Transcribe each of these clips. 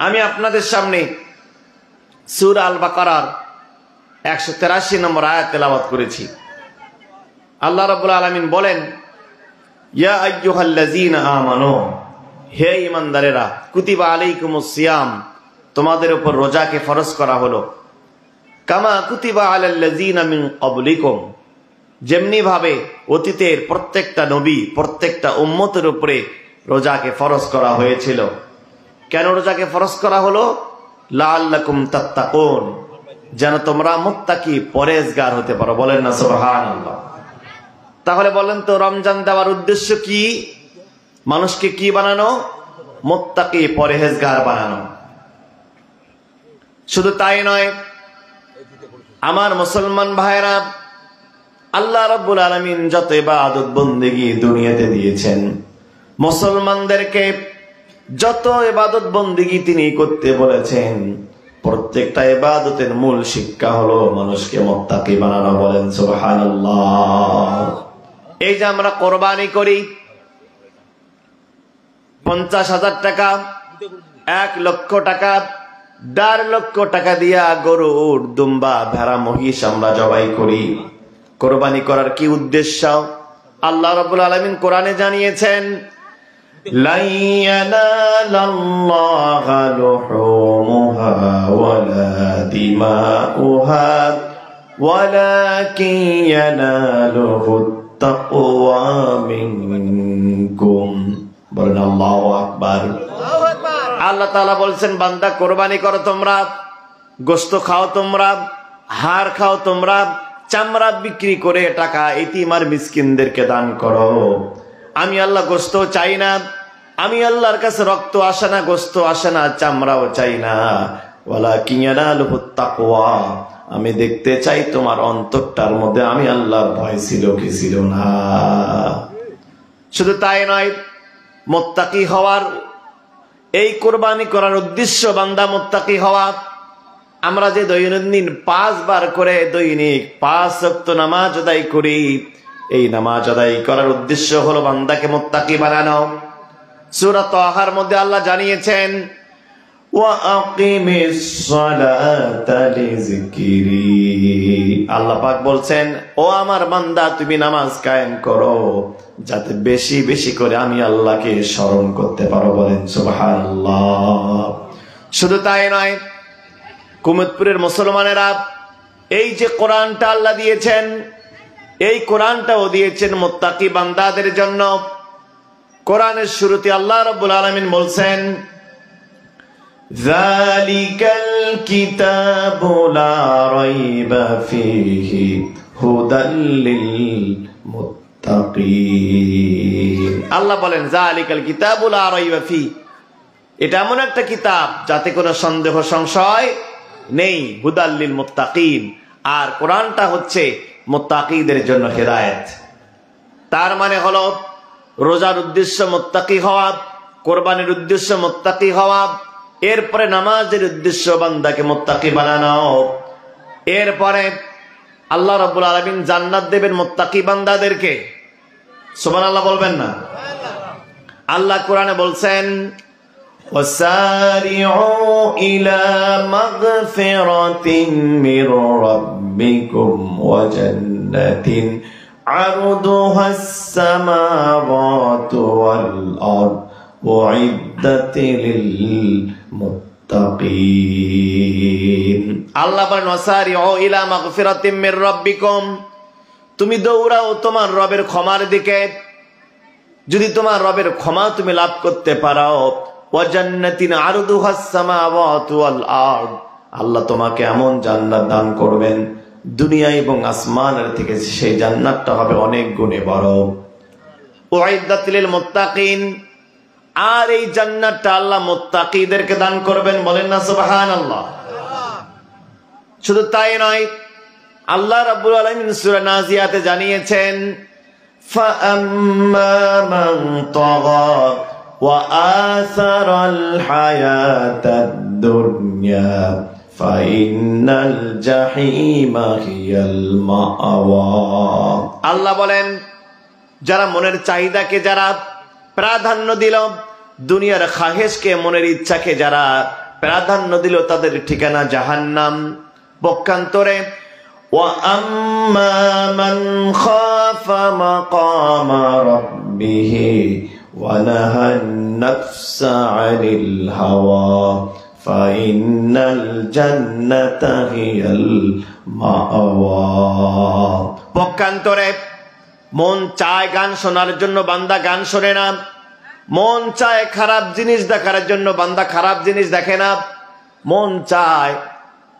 আমি আপনাদের সামনে সূরা আল বাকারার 183 নম্বর আয়াত তেলাওয়াত করেছি। আল্লাহ রাব্বুল আলামিন বলেন, ইয়া আইয়ুহাল্লাযীনা আমানু, হে ঈমানদারেরা, কুতিবা আলাইকুমুস সিয়াম, তোমাদের উপর রোজাকে ফরজ করা হলো, কামা কুতিবা আলাল্লাযীনা মিন ক্বাবলিকুম, যেমনি ভাবে অতীতের প্রত্যেকটা নবী প্রত্যেকটা উম্মতের উপরে রোজাকে ফরজ করা হয়েছিল। কেন রোজাকে ফরজ করা হলো? লাআল্লাকুম তাত্তাকুন, যেন তোমরা মুত্তাকি পরেজগার হতে পারো। বলেন না সুবহানাল্লাহ। তাহলে বলেন তো, রমজান দেওয়ার উদ্দেশ্য কি? মানুষকে কি বানানো? মুত্তাকি পরেজগার বানানো। শুধু তাই নয়, আমার মুসলমান ভাইরা, আল্লাহ রাব্বুল আলামিন যত ইবাদত বন্দেগী দুনিয়াতে দিয়েছেন, মুসলমানদেরকে যত ইবাদত বন্দেগী তিনি করতে বলেছেন, প্রত্যেকটা ইবাদতের মূল শিক্ষা হলো মানুষকে মুত্তাকি বানানো। বলেন সুবহানাল্লাহ। এই যে আমরা কোরবানি করি, 50,000 টাকা, 1 লক্ষ টাকা, 1.5 লক্ষ টাকা দিয়া গরু, উট, দুম্বা, ভেড়া, মহিষ আমরা জবাই করি। কোরবানি করার কি উদ্দেশ্য? আল্লাহ রাব্বুল আলামিন কোরআনে জানিয়েছেন, লা ইয়ানালাল্লাহু লুহুমুহা ওয়ালা দিমাউহা ওয়ালাকিন ইয়ানালুহুত তাকওয়া মিনকুম। বলেন আল্লাহু আকবার। আল্লাহ তাআলা বলছেন, বান্দা কোরবানি করো তোমরা, গোশত খাও তোমরা, হাড় খাও তোমরা, চামড়া বিক্রি করে টাকা এতিম আর মিসকিনদেরকে দান করো। আমি আল্লাহ গোশত চাই না, আমি আল্লাহর কাছে রক্ত আসে না, গোশত আসে না, চামড়াও চাই না। ওয়ালাকিন ইয়ানালুহুত তাকওয়া, আমি দেখতে চাই তোমার অন্তরটার মধ্যে আমি আল্লাহর ভয় ছিল কি ছিল না। শুধু তাই নয়, মুত্তাকি হওয়ার, এই কোরবানি করার উদ্দেশ্য বান্দা মুত্তাকি হওয়া। আমরা যে দৈনন্দিন 5 বার করে দৈনিক 5 ওয়াক্ত নামাজ আদায় করি, এই নামাজ আদায় করার উদ্দেশ্য হলো বান্দাকে মুত্তাকি বানানো। সূরা তাহার মধ্যে আল্লাহ জানিয়েছেন, ওয়া আকিমিস সালাতা লিযিকরি, আল্লাহ পাক বলছেন, ও আমার বান্দা, তুমি নামাজ কায়েম করো যাতে বেশি বেশি করে আমি আল্লাহকে স্মরণ করতে পারো। বলেন সুবহানাল্লাহ। শুধু তাই নয়, কুমতপুরের মুসলমানেরা, এই যে কোরআনটা আল্লাহ দিয়েছেন, এই কোরআনটাও দিয়েছেন মুত্তাকি বান্দাদের জন্য। কোরআনের শুরুতে আল্লাহ রাব্বুল আলামিন বলছেন, যালিকাল কিতাবু লা রাইবা ফীহি হুদাল লিল মুত্তাকিন। আল্লাহ বলেন, যালিকাল কিতাবু লা রাইবা ফীহি, এটা এমন একটা কিতাব যাতে কোনো সন্দেহ সংশয় নেই। হুদাল লিল মুত্তাকিন, আর কোরআনটা হচ্ছে মুত্তাকিদের জন্য হেদায়েত। তার মানে হলো, রোজার উদ্দেশ্য মুত্তাকি হওয়া, কোরবানির উদ্দেশ্য মুত্তাকি হওয়া, এরপরে নামাজের উদ্দেশ্য বান্দাকে মুত্তাকি বানানো। এরপরে আল্লাহ রাব্বুল আলামিন জান্নাত দেবেন মুত্তাকি বান্দাদেরকে। সুবহানাল্লাহ বলবেন না? আল্লাহ কোরআনে বলছেন, وَسَارِعُوا إِلَى مَغْفِرَةٍ مِّن رَّبِّكُمْ وَجَنَّةٍ عَرْضُهَا السَّمَاوَاتُ وَالْأَرْضُ أُعِدَّتْ لِلْمُتَّقِينَ। আল্লাহ বলেন, وَسَارِعُوا إِلَى مَغْفِرَةٍ مِّن رَّبِّكُمْ, তুমি দৌড়াও তোমার রবের ক্ষমার দিকে। যদি তোমার রবের ক্ষমা তুমি লাভ করতে পারো, ওয়াজান্নাতিন আরদুহাস সামাওয়াতু ওয়াল আরদ, আল্লাহ তোমাকে এমন জান্নাত দান করবেন, দুনিয়া এবং আসমানের থেকে সেই জান্নাতটা হবে অনেক গুণে বড়। উইদ্দাত লিল মুত্তাকিন, আর এই জান্নাতটা আল্লাহ মুত্তাকিদেরকে দান করবেন। বলেন না সুবহানাল্লাহ। শুধু তাই নয়, আল্লাহ রাব্বুল আলামিন সূরা নাজিয়াতে জানিয়েছেন, ফাআম্মা মান তাগা وآثر الحياة الدنيا فإن الجحيم هي المأوى। আল্লাহ বলেন, যারা মনের চাহিদাকে যারা প্রাধান্য দিল, দুনিয়ার খাহেশকে, মনের ইচ্ছাকে যারা প্রাধান্য দিল তাদের ঠিকানা জাহান্নাম। পক্ষান্তরে وَأَمَّا مَنْ خَافَ مَقَامَ رَبِّهِ وَنَهَى النَّفْسَ عَنِ الْهَوَى فَإِنَّ الْجَنَّةَ هِيَ الْمَأْوَى। পক্ষান্তরে মন চায় গান শোনার জন্য বান্দা গান শোনে না, মন চায় খারাপ জিনিস দেখার জন্য বান্দা খারাপ জিনিস দেখে না, মন চায়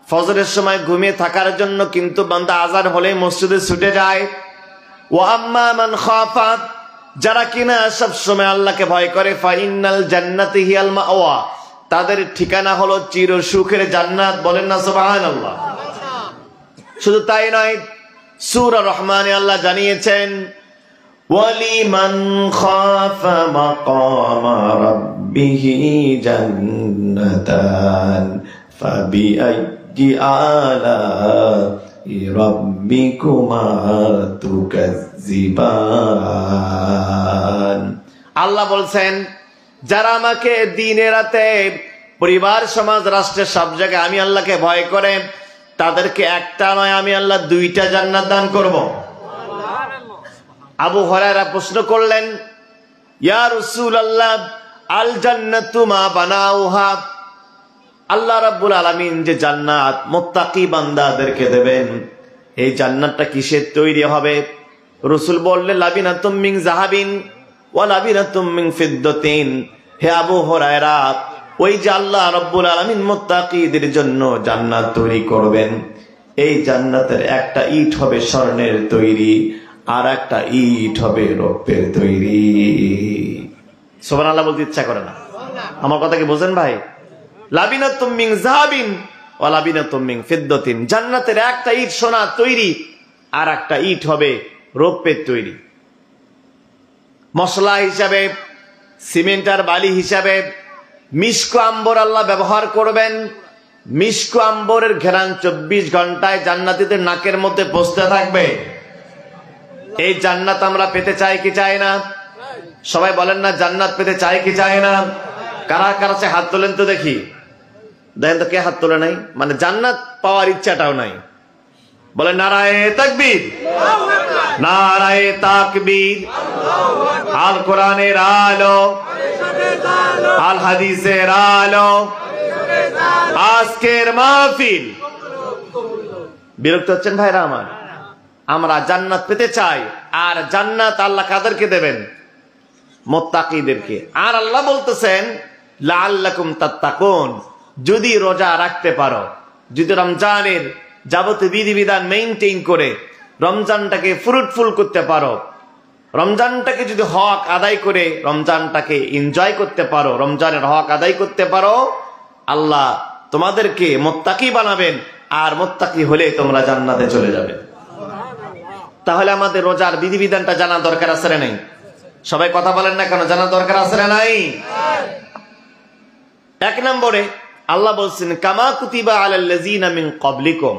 ফজরের সময় ঘুমিয়ে থাকার জন্য কিন্তু বান্দা আজান হলে মসজিদে ছুটে যায়। ওয়া আম্মা মান খাফা, যারা কিনা সব সময় আল্লাহকে ভয় করে, ফাইনাল জান্নাতি হিয়াল মাওয়া, তাদের ঠিকানা হলো চির সুখের জান্নাত। বলেন না সুবহানাল্লাহ। শুধু তাই নয়, সূরা রহমানে আল্লাহ জানিয়েছেন ওয়ালিমান খাফা মাকামা রাব্বিহি জান্নাতান ফাবিআইয়ি আলা'i রাব্বিকুমা তুকাজ্জিবান। আল্লাহ বলছেন যারা আমাকে দিনে রাতে পরিবার সমাজ রাষ্ট্রের সব জায়গায় আমি আল্লাহকে ভয় করে, তাদেরকে একটা নয় আমি আল্লাহ দুইটা জান্নাত দান করব। আবু হুরায়রা প্রশ্ন করলেন, ইয়া রাসূলুল্লাহ আল জান্নাতু মা বানাউহা, আল্লাহ রাব্বুল আলামিন যে জান্নাত মুত্তাকি বান্দাদেরকে দেবেন, এই জান্নাতটা কিসের তৈরি হবে? রাসূল বললেন লাবিনাতুম মিন যাহাবিন ওয়া লাবিনাতুম মিন ফিদ্দাতিন। হে আবু হুরায়রা, ওই যে আল্লাহ রাব্বুল আলামিন মুত্তাকিদের জন্য জান্নাত তৈরি করবেন, এই জান্নাতের একটা ইট হবে স্বর্ণের তৈরি, আর একটা ইট হবে রৌপ্যের তৈরি। সুবহানাল্লাহ বলতে ইচ্ছা করে না? আমার কথা কি বোঝেন ভাই? লাবিনাতুম মিন যাহাবিন ওয়া লাবিনাতুম মিন ফিদ্দাতিন, জান্নাতের একটা ইট সোনা তৈরি, আর একটা ইট হবে রৌপ্যের তৈরি। মশলা হিসাবে, সিমেন্ট আর বালি হিসাবে মিশকো আম্বর আল্লাহ ব্যবহার করবেন। মিশকো আম্বরের ঘেরান 24 ঘন্টায় জান্নাতীদের নাকের মধ্যে পৌঁছতে থাকবে। এই জান্নাত আমরা পেতে চাই কি চাই না? সবাই বলেন না জান্নাত পেতে চাই কি চাই না? কারা কারা চাই হাত তোলেন তো দেখি। দেখেন তো কে হাত তোলে নাই, মানে জান্নাত পাওয়ার ইচ্ছাটাও নাই। বলেন নারায়ে তাকবীর, নারায়ে তাকবীর। আল কোরআনের আলো, আল হাদিসের আলো, আজকের মাহফিল। বিরক্ত হচ্ছেন ভাইরা আমার? আমরা জান্নাত পেতে চাই, আর জান্নাত আল্লাহ কাদেরকে দেবেন? মুত্তাকিদেরকে। আর আল্লাহ বলতেছেন লাআল্লাকুম তাত্তাকুন, যদি রোজা রাখতে পারো, যদি রমজানের যাবতীয় বিধিবিধান মেইনটেইন করে রমজানটাকে ফ্রুটফুল করতে পারো, রমজানটাকে যদি হক আদায় করে রমজানটাকে এনজয় করতে পারো, রমজানের হক আদায় করতে পারো, আল্লাহ তোমাদেরকে মুত্তাকি বানাবেন, আর মুত্তাকি হলে তোমরা জান্নাতে চলে যাবে। তাহলে আমাদের রোজার বিধিবিধানটা জানা দরকার আছে না নাই? সবাই কথা বলেন না কেন? জানা দরকার আছে না নাই? এক নম্বরে আল্লাহ বলছেন কামা কুতিবা আলাল্লাযিনা মিন ক্বাবলিকুম,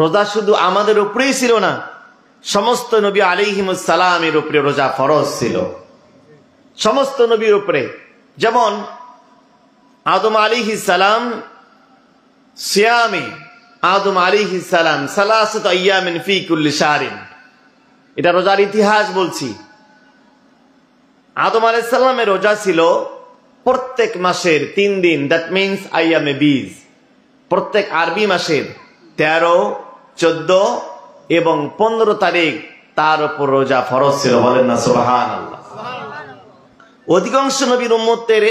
রোজা শুধু আমাদের উপরেই ছিল না, সমস্ত নবী আলাইহিমুস সালামের উপরে রোজা ফরজ ছিল, সমস্ত নবীর উপরে। যেমন আদম আলাইহিস সালাম সিয়ামে, আদম আলাইহিস সালাম সালাসাত আইয়ামিন ফি কুল্লি শাহরিন, এটা রোজার ইতিহাস বলছি। আদম আলাইহিস সালামের রোজা ছিল প্রত্যেক মাসের 3 দিন, দ্যাট মিনস আইয়ামে বীজ। প্রত্যেক আরবি মাসের 13, 14 এবং 15 তারিখ তার উপর রোজা ফরজ ছিল। বলেন না সুবহানাল্লাহ। অধিকাংশ নবীর উম্মতের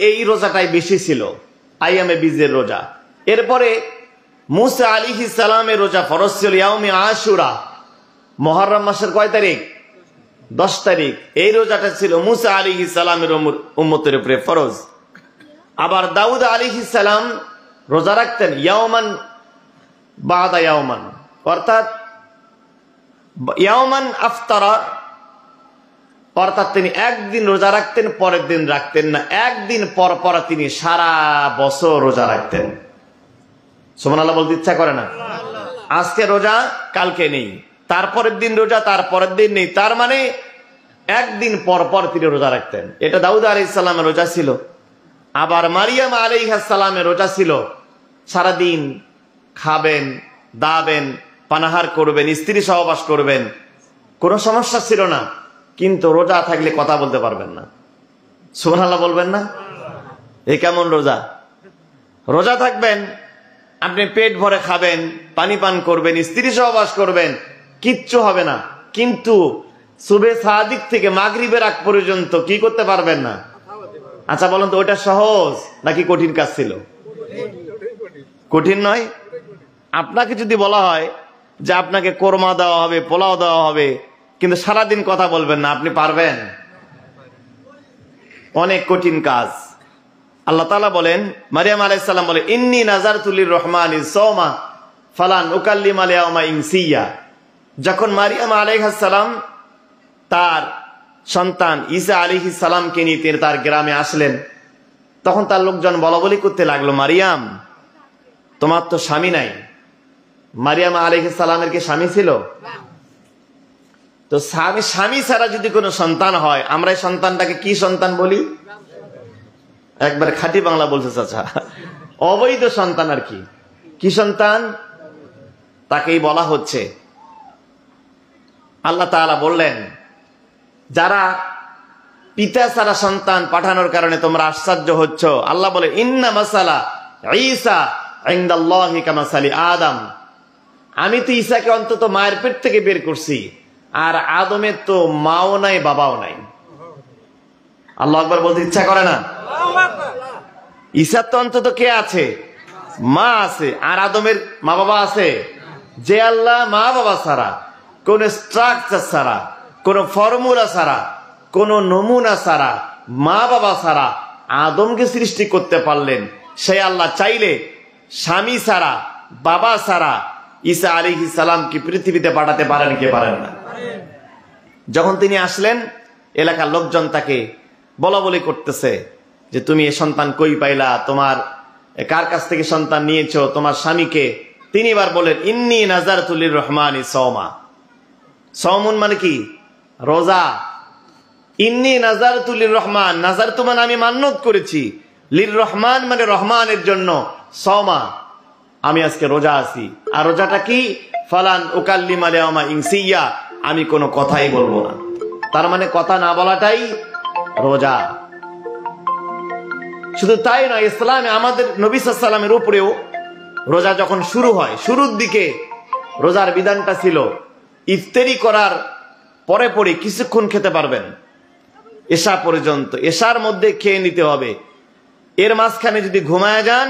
এই রোজাটাই বেশি ছিল, আইয়ামে বীজের রোজা। এরপরে মুসা আলাইহিস সালামের রোজা ফরজ ছিল ইয়াউমে আশুরা, মুহররম মাসের কয় তারিখ? 10 তারিখ। এই রোজাটা ছিল মুসা আলাইহিস সালামের উম্মতের উপরে ফরজ। আবার দাউদ আলাইহিস সালাম রোজা রাখতেন ইয়াউমান বাদা ইয়াউমান, অর্থাৎ ইয়াউমান আফতারা, অর্থাৎ তিনি একদিন রোজা রাখতেন, পরের দিন রাখতেন না, একদিন পর পর তিনি সারা বছর রোজা রাখতেন। সুবহানাল্লাহ বলতে ইচ্ছা করে না? আজকে রোজা কালকে নেই, তারপরের দিন রোজা তারপরের দিন নেই, তার মানে একদিন পর পর তিনি রোজা রাখতেন। এটা দাউদ আলাইহিস সালামের রোজা ছিল। আবার মারিয়াম আলাইহিস সালামের রোজা ছিল, সারাদিন খাবেন, দাবেন, পানাহার করবেন, স্ত্রী সহবাস করবেন, কোনো সমস্যা ছিল না। কিন্তু রোজা থাকলে কথা বলতে পারবেন না। সুবহানাল্লাহ বলবেন না? এ কেমন রোজা? রোজা থাকবেন, আপনি পেট ভরে খাবেন, পানি পান করবেন, স্ত্রী সহবাস করবেন, কিচ্ছু হবে না। কিন্তু সুবে সাদিক থেকে মাগরিবের আগ পর্যন্ত কি করতে পারবেন না। আচ্ছা বলুন তো, ওটা সহজ নাকি কঠিন কাজ ছিল? কঠিন নয়? আপনাকে যদি বলা হয় যে আপনাকে কোরমা দেওয়া হবে, পোলাও দেওয়া হবে, কিন্তু সারাদিন কথা বলবেন না, আপনি পারবেন? অনেক কঠিন কাজ। আল্লাহ তাআলা বলেন, মারিয়াম আলাইহিস সালাম বলে, ইন্নী নাযারতু লির-রহমানি সাওমা ফালান উকাল্লিমা আল-ইয়াওমা ইনসিয়া। যখন মারিয়াম আলাইহিস সালাম তার সন্তান ঈসা আলাইহিস সালামকে নিয়ে তিনি তার গ্রামে আসলেন, তখন তার লোকজন বলাবলি করতে লাগলো, মারিয়াম তোমার তো স্বামী নাই। মারিয়াম আলাইহিস সালামের কি স্বামী ছিল? তো স্বামী ছাড়া যদি কোনো সন্তান হয়, আমরা এই সন্তানটাকে কি সন্তান বলি? একবার খাঁটি বাংলা বলছে চাচা, অবৈধ সন্তান আর কি। কি সন্তান? তাকেই বলা হচ্ছে। আল্লাহ তাআলা বললেন, যারা পিতা ছাড়া সন্তান পাঠানোর কারণে তোমরা আশ্চর্য হচ্ছ, আল্লাহ বলে, ইন্না মাসালা ঈসা ইনদাল্লাহি কামাসালি আদম। আমি তো ঈসাকে অন্তত মায়ের পেট থেকে বের করছি, আর আদমের তো মাও নাই বাবাও নাই। আল্লাহু আকবার বলতে ইচ্ছা করে না? ঈসার তো অন্তত কে আছে? মা আছে। আর আদমের মা বাবা আছে? যে আল্লাহ মা বাবা ছাড়া, কোন স্ট্রাকচার ছাড়া, কোন ফর্মুলা ছাড়া, কোন নমুনা ছাড়া, মা বাবা ছাড়া আদমকে সৃষ্টি করতে পারলেন, সেই আল্লাহ চাইলে স্বামী ছাড়া, বাবা ছাড়া ঈসা আলাইহিস সালামকে পৃথিবীতে পাঠাতে পারেন কে পারেন না? যখন তিনি আসলেন, এলাকার লোকজন তাকে বলাবলি করতেছে যে তুমি এ সন্তান কই পাইলা, তোমার কার কাছ থেকে সন্তান নিয়েছো, তোমার স্বামীকে? তিনি এবার বলেন, ইন্নী নাযারতু লির-রহমানি সাওমা। সাওমুন মানে কি? রোজা। ইন্নী নাযারতু লির-রহমান, নাযারতু মানে আমি মান্যত করেছি, লির-রহমান মানে রহমানের জন্য, সাওমা আমি আজকে রোজা আছি। আর রোজাটা কি? ফালান উকাল্লিমা আল-ইয়াওমা ইনসিয়া, আমি কোনো কথাই বলবো না। তার মানে কথা না বলাটাই রোজা। শুধু তাই নয়, ইসলামে আমাদের নবী সাল্লাল্লাহু আলাইহি ওয়াসাল্লামের উপরেও রোজা যখন শুরু হয়, শুরুর দিকে রোজার বিধানটা ছিল ইফতারি করার পরে পরে কিছুক্ষণ খেতে পারবেন, এশা পর্যন্ত, এশার মধ্যে খেয়ে নিতে হবে। এর মাঝখানে যদি ঘুমায় যান,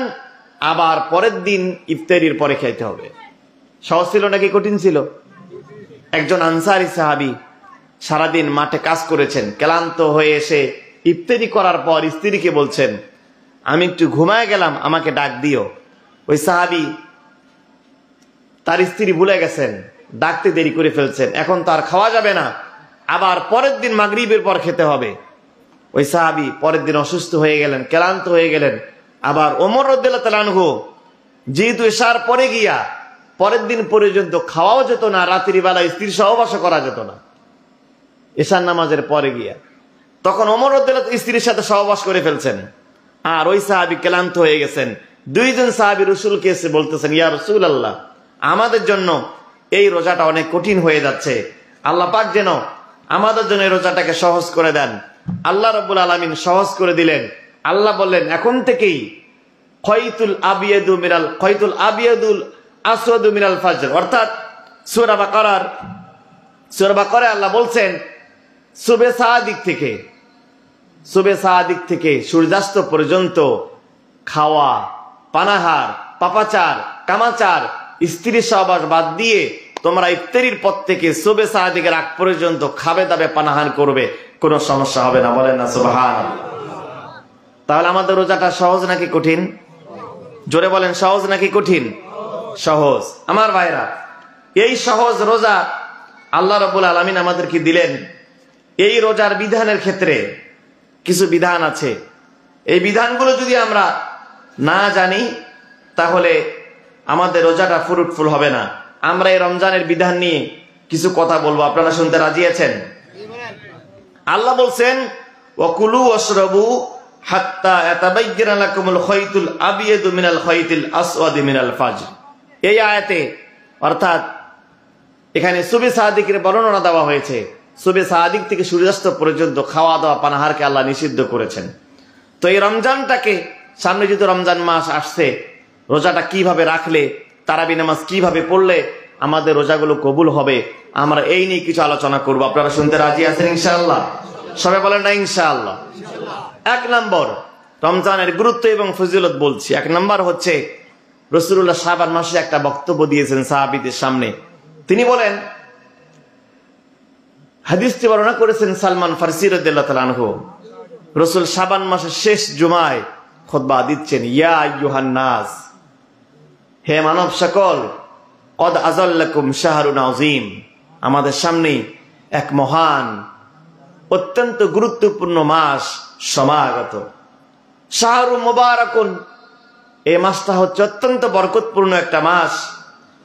আবার পরের দিন ইফতারির পরে খেতে হবে। সহজ ছিল নাকি কঠিন ছিল? একজন আনসারী সাহাবী সারাদিন মাঠে কাজ করেছেন, ক্লান্ত হয়ে এসে ইফতারি করার পর স্ত্রীকে বলছেন, আমি একটু ঘুমায় গেলাম, আমাকে ডাক দিও। ওই সাহাবী তার স্ত্রী ভুলে গেছেন, ডাকতে দেরি করে ফেলছেন, এখন তো আর খাওয়া যাবে না, আবার পরের দিন মাগরিবের পর খেতে হবে। ওই সাহাবী পরের দিন অসুস্থ হয়ে গেলেন, ক্লান্ত হয়ে গেলেন। আবার ওমর রাদিয়াল্লাহু তাআলা আনহু যেহেতু এশার পরে গিয়া পরের দিন পর্যন্ত খাওয়াও যেত না, রাত্রিবেলা স্ত্রীর সহবাস করা যেত না, এশার নামাজের পরে গিয়া, তখন ওমর রাদিয়াল্লাহু স্ত্রীর সাথে সহবাস করে ফেলছেন। আর ওই সাহাবী ক্লান্ত হয়ে গেছেন। দুইজন সাহাবী রাসূলকে এসে বলতেছেন, ইয়া রাসূলুল্লাহ, আমাদের জন্য এই রোজাটা অনেক কঠিন হয়ে যাচ্ছে, আল্লাহ পাক যেন আমাদের জন্য এই রোজাটাকে সহজ করে দেন। আল্লাহ রাব্বুল আলামিন সহজ করে দিলেন। আল্লাহ বললেন, এখন থেকেই খয়তুল আবিয়াদুল আসওয়াদু মিনাল ফাজর, অর্থাৎ সূরা বাকারায় আল্লাহ বলছেন সুবে সাদিক থেকে সূর্যাস্ত পর্যন্ত খাওয়া, পানাহার, পাপাচার, কামাচার, স্ত্রী সহবাস বাদ দিয়ে তোমরা ইফতারির পর থেকে সুবে সাদিকের আগ পর্যন্ত খাবে দাবে পানাহার করবে, কোনো সমস্যা হবে না। বলেন না সুবহানাল্লাহ। তাহলে আমাদের রোজাটা সহজ নাকি কঠিন? জোরে বলেন, সহজ নাকি কঠিন? সহজ। আমার ভাইরা, এই সহজ রোজা আল্লাহ রাব্বুল আলামিন আমাদেরকে দিলেন। এই রোজার বিধানের ক্ষেত্রে কিছু বিধান আছে, এই বিধানগুলো যদি আমরা না জানি তাহলে আমাদের রোজাটা ফ্রুটফুল হবে না। আমরা এই রমজানের বিধান নিয়ে কিছু কথা বলবো, আপনারা শুনতে রাজি আছেন? আল্লাহ বলছেন, ওয়াকুলু ওয়াশরাবু হাত্তা ইয়াতাবায়্যানা লাকুমুল খায়তুল আবিয়াদু মিনাল খায়তিল আসওয়াদি মিনাল ফাজর। এই আয়াতে অর্থাৎ এখানে সুবে সাদিকের বর্ণনা দেওয়া হয়েছে। সুবে সাদিক থেকে সূর্যাস্ত পর্যন্ত খাওয়া দাওয়া পানাহারকে আল্লাহ নিষিদ্ধ করেছেন। তো এই রমজানটাকে সামনে যেহেতু রমজান মাস আসছে, রোজাটা কিভাবে রাখলে, তারাবি নামাজ কিভাবে পড়লে আমাদের রোজাগুলো কবুল হবে, আমরা এই নিয়ে কিছু আলোচনা করব। আপনারা শুনতে রাজি আছেন ইনশাআল্লাহ? সবাই বলেন না ইনশাআল্লাহ? 1 নম্বর রমজানের গুরুত্ব এবং ফজিলত বলছি। 1 নম্বর হচ্ছে রাসূলুল্লাহ শাবান মাসে একটা বক্তব্য দিয়েছেন সাহাবীদের সামনে। তিনি বলেন, হাদিসটি বর্ণনা করেছেন সালমান ফারসি রাদিয়াল্লাহু তাআলা আনহু, রাসূল শাবান মাসের শেষ জুমায় খুতবা দিচ্ছেন, ইয়া আইয়ুহান নাস, হে মানব সকল, কদ আযাল্লাকুম শাহরুন আযীম, আমাদের সামনে এক মহান অত্যন্ত গুরুত্বপূর্ণ মাস সমাগত। শাহরু মুবারাকুন, এই মাসটা হচ্ছে অত্যন্ত বরকতপূর্ণ একটা মাস।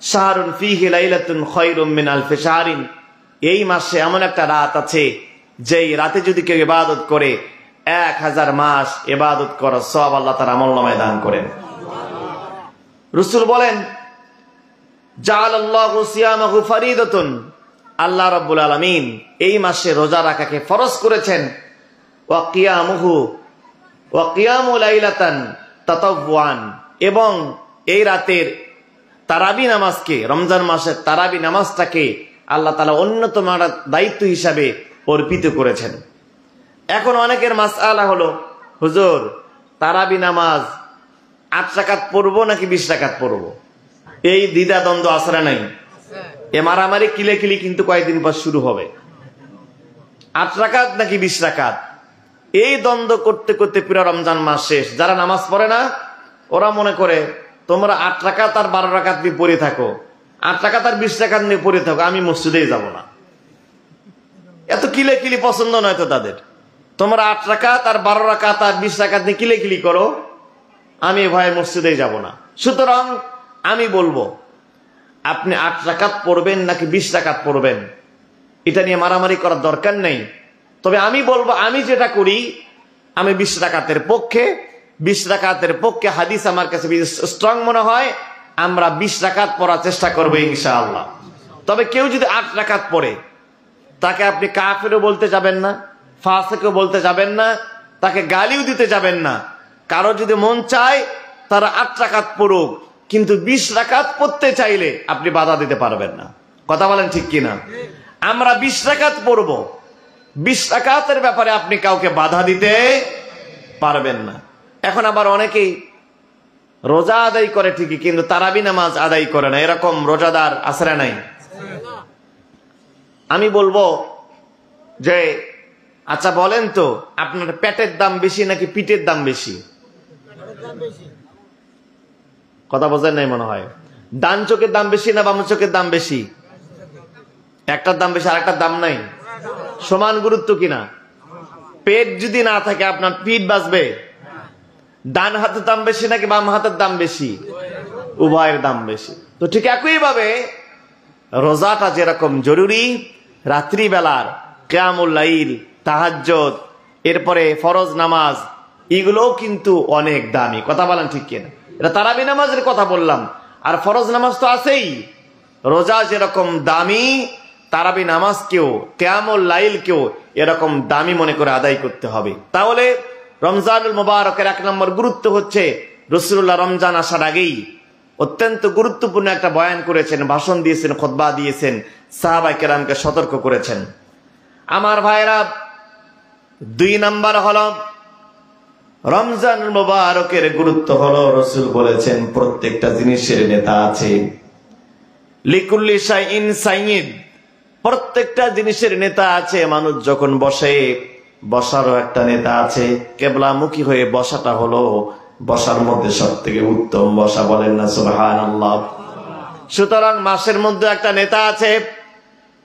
শাহরুন ফীহি লাইলাতুন খায়রুম মিন আলফি শাহরিন, এই মাসে এমন একটা রাত আছে যেই রাতে যদি কেউ ইবাদত করে 1000 মাস ইবাদত করার সওয়াব আল্লাহ তাআলা আমলনামায় দান করেন। রাসূল বলেন, জাআলাল্লাহু সিয়ামাহু ফারিদাতুন, আল্লাহ রাব্বুল আলামিন এই মাসে রোজা রাখাকে ফরজ করেছেন। ওয়া কিয়ামু লাইলাতান তাতাওয়ান, এবং এই রাতের তারাবি নামাজকে, রমজান মাসের তারাবি নামাজটাকে আল্লাহ তাআলা অন্যতম দায়িত্ব হিসাবে অর্পিত করেছেন। এখন অনেকের মাসআলা হলো, হুজুর তারাবি নামাজ 8 রাকাত পড়বো নাকি 20 রাকাত পড়বো? এই দ্বিধা দ্বন্দ্ব আসরা নাই। এ মারামারি কিলেকিলি কিন্তু কয়েকদিন পর শুরু হবে। 8 রাকাত নাকি 20 রাকাত, এই দ্বন্দ্ব করতে করতে পুরো রমজান মাস শেষ। যারা নামাজ পড়ে না ওরা মনে করে তোমরা 8 রাকাত আর 12 রাকাত নিয়ে পড়ে থাকো, 8 রাকাত আর 20 রাকাত নিয়ে পড়ে থাকো, আমি মসজিদেই যাব না। এত কিলেকিলি পছন্দ নয় তো তাদের। তোমরা 8 রাকাত আর 12 রাকাত আর 20 রাকাত নিয়ে কিলেকিলি করো, আমি ভয়ে মসজিদেই যাব না। সুতরাং আমি বলবো, আপনি 8 রাকাত পড়বেন নাকি 20 রাকাত পড়বেন, এটা নিয়ে মারামারি করার দরকার নেই। তবে আমি বলবো, আমি যেটা করি, আমি 20 রাকাতের পক্ষে। 20 রাকাতের পক্ষে হাদিস আমার কাছে স্ট্রং মনে হয়। আমরা 20 রাকাত পড়ার চেষ্টা করবো ইনশাআল্লাহ। তবে কেউ যদি 8 রাকাত পড়ে, তাকে আপনি কাফেরও বলতে যাবেন না, ফাসিকও বলতে যাবেন না, তাকে গালিও দিতে যাবেন না। কারো যদি মন চায় তারা 8 রাকাত পড়ুক, কিন্তু 20 রাকাত পড়তে চাইলে আপনি বাধা দিতে পারবেন না। কথা বলেন ঠিক কিনা? আমরা 20 রাকাত পড়বো, 20 রাকাতের ব্যাপারে আপনি কাউকে বাধা দিতে পারবেন না। এখন আবার অনেকেই রোজা আদায় করে ঠিকই, কিন্তু তারাবি নামাজ আদায় করে না, এরকম রোজাদার আসরে নাই। আমি বলবো যে, আচ্ছা বলেন তো, আপনার পেটের দাম বেশি নাকি পিঠের দাম বেশি? কথা বোঝেন নাই মনে হয়। ডান চোখের দাম বেশি না বাম চোখের দাম বেশি? একটার দাম বেশি, আরেকটার দাম নাই। সমান গুরুত্ব কিনা? পেট যদি না থাকে আপনার পিঠ বাঁচবে? ডান হাতের দাম বেশি নাকি বাম হাতের দাম বেশি? উভয়ের দাম বেশি। তো ঠিক একই ভাবে রোজাটা যেরকম জরুরি, রাত্রিবেলার কিয়ামুল লাইল, তাহাজ্জুদ, এরপরে ফরজ নামাজ, এগুলোও কিন্তু অনেক দামি। কথা বলেন ঠিক কিনা? এটা তারাবি নামাজের কথা বললাম, আর ফরজ নামাজ তো আছেই। রোজা যেরকম দামি, তারাবি নামাজকেও, কিয়ামুল লাইলকেও এরকম দামি মনে করে আদায় করতে হবে। তাহলে রমজানুল মুবারকের 1 নম্বর গুরুত্ব হচ্ছে, রাসূলুল্লাহ রমজান আসার আগেই অত্যন্ত গুরুত্বপূর্ণ একটা বয়ান করেছেন, ভাষণ দিয়েছেন, খুতবা দিয়েছেন, সাহাবায়ে কেরামকে সতর্ক করেছেন। আমার ভাইরা, 2 নম্বর হলো রমজানুল মুবারকের গুরুত্ব হলো, রাসূল বলেছেন প্রত্যেকটা জিনিসের নেতা আছে। লিকুল্লি শাইইন সাইয়্যিদ, প্রত্যেকটা জিনিসের নেতা আছে। মানুষ যখন বসে, বসারও একটা নেতা আছে। কিবলামুখী হয়ে বসাটা হলো বসার মধ্যে সবথেকে উত্তম বসা। বলেন না সুবহানাল্লাহ? সুতরাং মাসের মধ্যে একটা নেতা আছে,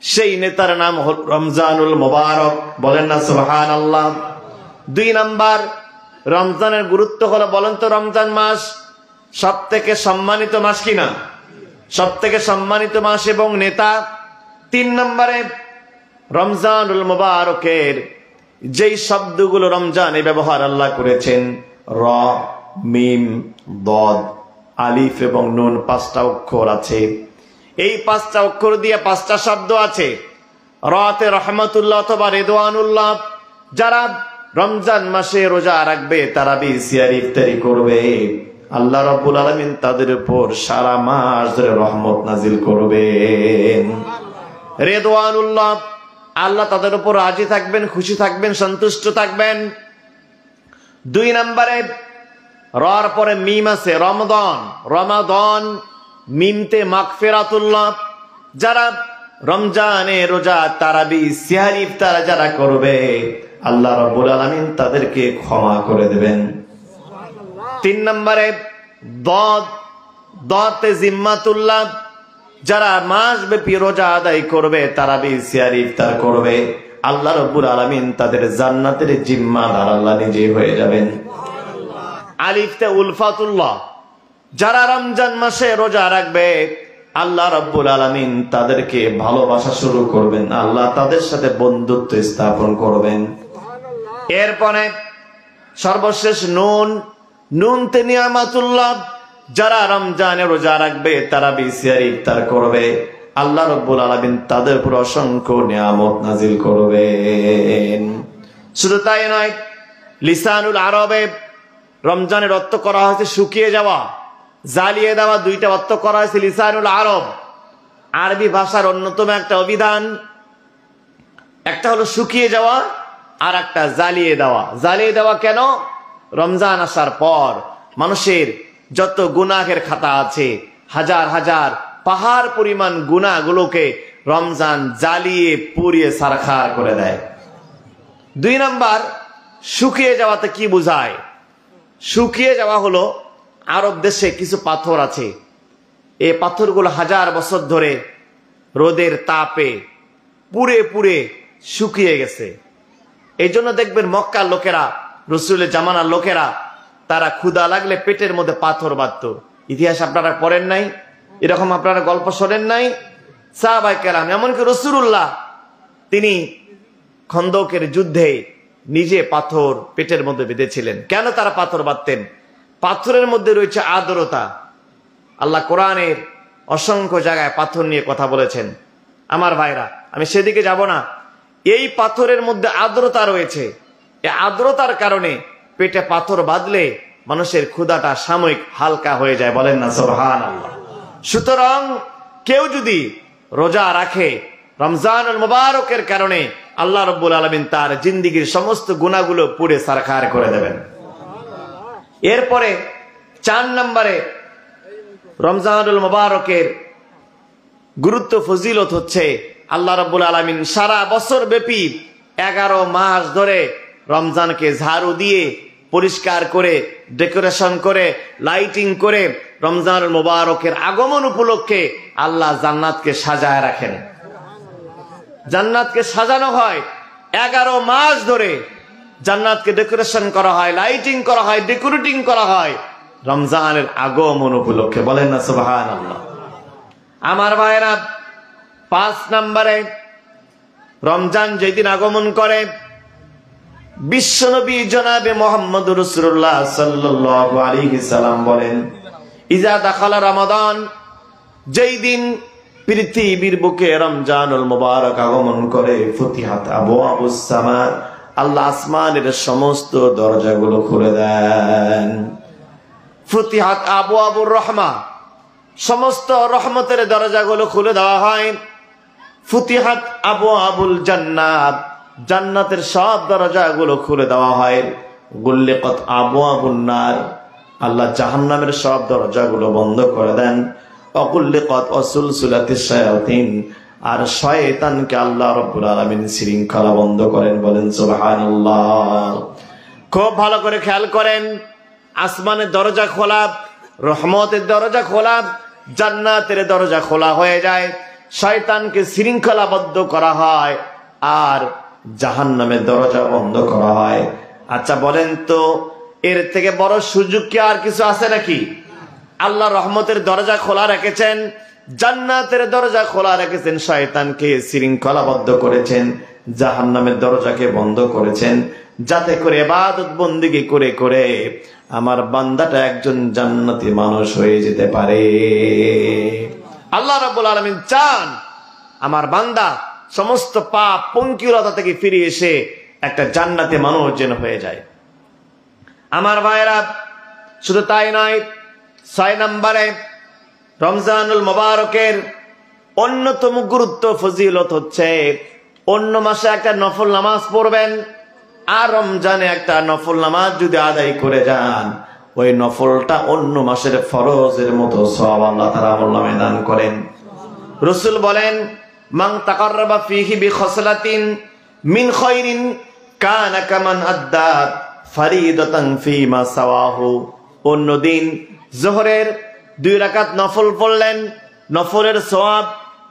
সেই নেতার নাম হল রমজানুল মুবারক। বলেন না সুবহানাল্লাহ? 2 নাম্বার রমজানের গুরুত্ব হলো, বলেন তো রমজান মাস সবথেকে সম্মানিত মাস কিনা? সবথেকে সম্মানিত মাস এবং নেতা। 3 নম্বরে রমজানুল মুবারকের যেই শব্দগুলো রমজানে ব্যবহার আল্লাহ করেছেন, র, মিম, দদ, আলিফ এবং নুন, 5টা অক্ষর আছে। এই 5টা অক্ষর দিয়ে 5টা শব্দ আছে। রতে রহমতুল্লাহ অথবা রেদওয়ানুল্লাহ। যারা রমজান মাসে রোজা রাখবে, তারাবি, সিয়ারি, ইফতারি করবে, আল্লাহ রাব্বুল আলামিন তাদের উপর সারা মাস ধরে রহমত নাজিল করবেন। রেদওয়ানুল্লাহ, আল্লাহ তাদের উপর রাজি থাকবেন, খুশি থাকবেন, সন্তুষ্ট থাকবেন। 2 নম্বরে রর পরে মিম আছে, রমাদান। রমাদান, মিমতে মাগফিরাতুল্লাহ। যারা রমজানে রোজা, তারাবি, সিহরি, ইফতার যারা করবে, আল্লাহ রাব্বুল আলামিন তাদেরকে ক্ষমা করে দেবেন। 3 নম্বরে দদ, দতে জিম্মাতুল্লাহ। যারা মাস ব্যাপী রোজা আদায় করবে, তারাবি, সিহরি, ইফতার করবে, আল্লাহ রাব্বুল আলামিন তাদের জান্নাতের জিম্মাদার আল্লাহ নিজে হয়ে যাবেন। আলিফতে উলফাতুল্লাহ। যারা রমজান মাসে রোজা রাখবে, আল্লাহ রাব্বুল আলামিন তাদেরকে ভালোবাসা শুরু করবেন, আল্লাহ তাদের সাথে বন্ধুত্ব স্থাপন করবেন। এরপরে সর্বশেষ নুন, নুনতে নিয়ামাতুল্লাহ। যারা রমজানে রোজা রাখবে, তারাবি, সিহরি, ইফতার করবে, আল্লাহ রাব্বুল আলামিন তাদের উপর অসংখ্য নিয়ামত নাজিল করবেন। শুধু তাই নয়, লিসানুল আরবে রমজানের অর্থ করা হয়েছে শুকিয়ে যাওয়া, জ্বালিয়ে দেওয়া। 2টা অর্থ করা হয়েছে লিসানুল আরব। আরবি ভাষার অন্যতম একটা অভিধান, একটা হলো শুকিয়ে যাওয়া, আর একটা জ্বালিয়ে দেওয়া। জ্বালিয়ে দেওয়া কেন? রমজান আসার পর মানুষের যত গুনাহের খাতা আছে, হাজার হাজার পাহাড় পরিমাণ গুনাহগুলোকে রমজান জ্বালিয়ে পুড়িয়ে সারখার করে দেয়। 2 নাম্বার, শুকিয়ে যাওয়াতে কি বোঝায়? শুকিয়ে যাওয়া হলো আরব দেশে কিছু পাথর আছে, এই পাথরগুলো হাজার বছর ধরে রোদের তাপে পুড়ে পুড়ে শুকিয়ে গেছে। এই জন্য দেখবেন মক্কার লোকেরা, রসুলের জামানার লোকেরা, তারা ক্ষুধা লাগলে পেটের মধ্যে পাথর বাঁধত। ইতিহাস আপনারা পড়েন নাই? এরকম আপনারা গল্প শোনেন নাই? সাহাবায়ে কেরাম, এমনকি রাসূলুল্লাহ, তিনি খন্দকের যুদ্ধে নিজে পাথর পেটের মধ্যে বেঁধেছিলেন। কেন তারা পাথর বাঁধতেন? পাথরের মধ্যে রয়েছে আর্দ্রতা। আল্লাহ কোরআনের অসংখ্য জায়গায় পাথর নিয়ে কথা বলেছেন। আমার ভাইরা, আমি সেদিকে যাব না। এই পাথরের মধ্যে আর্দ্রতা রয়েছে। এই আর্দ্রতার কারণে পেটে পাথর বাঁধলে মানুষের ক্ষুধাটা সাময়িক হালকা হয়ে যায়। বলেন না সুবহানাল্লাহ। সুতরাং কেউ যদি রোজা রাখে, রমজানুল মুবারকের কারণে আল্লাহ রাব্বুল আলামিন তার জিন্দেগীর সমস্ত গুনাহগুলো পুড়ে সারখার করে দেবেন। এরপরে 4 নম্বরে রমজানুল মুবারকের গুরুত্ব, ফজিলত হচ্ছে আল্লাহ রাব্বুল আলামিন সারা বছর ব্যাপী 11 মাস ধরে রমজানকে ঝাড়ু দিয়ে পরিষ্কার করে, ডেকোরেশন করে, লাইটিং করে রমজানুল মুবারকের আগমন উপলক্ষে আল্লাহ জান্নাতকে সাজায় রাখেন। জান্নাতকে সাজানো হয় 11 মাস ধরে। জান্নাতকে ডেকোরেশন করা হয়, লাইটিং করা হয়, ডেকোরেটিং করা হয় রমজানের আগমন উপলক্ষে। বলেন না সুবহানাল্লাহ। আমার ভাইরা, 5 নম্বরে রমজান যেদিন আগমন করে, বিশ্বনবী জনাবে মুহাম্মদ রাসূলুল্লাহ সাল্লাল্লাহু আলাইহি সাল্লাম বলেন, ইজা দাখালা রমাদান, যেই দিন পৃথিবীর বুকে রমজানুল মুবারক আগমন করে, ফুতিহাত আবওয়াবুস সামা, আল্লাহ আসমানের সমস্ত দরজাগুলো খুলে দেন। ফুতিহাত আবওয়াবুর রহমা, সমস্ত রহমতের দরজাগুলো খুলে দেওয়া হয়। ফুতিহাত আবওয়াবুল জান্নাত, জান্নাতের সব দরজাগুলো খুলে দেওয়া হয়। গুল্লিকাত আবওয়াবুন নার, আল্লাহ জাহান্নামের সব দরজাগুলো বন্ধ করে দেন। অকুল্লিকাত অসুলসুলাতিশ শায়াতিন, আর শয়তানকে আল্লাহ রাব্বুল আলামিন শৃঙ্খলা বন্ধ করেন। বলেন সুবহানাল্লাহ। খুব ভালো করে খেয়াল করেন, আসমানের দরজা খোলা, রহমতের দরজা খোলা, জান্নাতের দরজা খোলা হয়ে যায়, শয়তানকে শৃঙ্খলাবদ্ধ করা হয়, আর জাহান্নামের দরজা বন্ধ করা হয়। আচ্ছা বলেন তো, এর থেকে বড় সুযোগ কি আর কিছু আছে নাকি? আল্লাহ রহমতের দরজা খোলা রেখেছেন, জান্নাতের দরজা খোলা রেখেছেন, শয়তানকে শৃঙ্খলাবদ্ধ করেছেন, জাহান্নামের দরজাকে বন্ধ করেছেন, যাতে করে ইবাদত বন্দেগী করে করে আমার বান্দাটা একজন জান্নাতি মানুষ হয়ে যেতে পারে। আল্লাহ রাব্বুল আলামিন চান আমার বান্দা সমস্ত পাপ পঙ্কিলতা থেকে ফিরে এসে একটা জান্নাতি মানুষ যেন হয়ে যায়। আমার ভাইরা, শুধু তাই নয়, 6 নম্বরে রমজানুল মুবারকের অন্যতম গুরুত্ব ফজিলত হচ্ছে অন্য মাসে একটা নফল নামাজ পড়বেন, আর রমজানে একটা নফল নামাজ যদি আদায় করে যান, ওই নফলটা অন্য মাসের ফরজের মতো সওয়াব আল্লাহ তাআলা আমলনামায় দান করেন। রাসূল বলেন, মান তাকাররাবা ফীহি বিখসলাতিন মিন খায়রিন কানা কামান আদ্দা ফরিদাতান ফীমা সাওয়াহু। অন্যদিন যোহরের 2 রাকাত নফল পড়লেন, নফলের সওয়াব,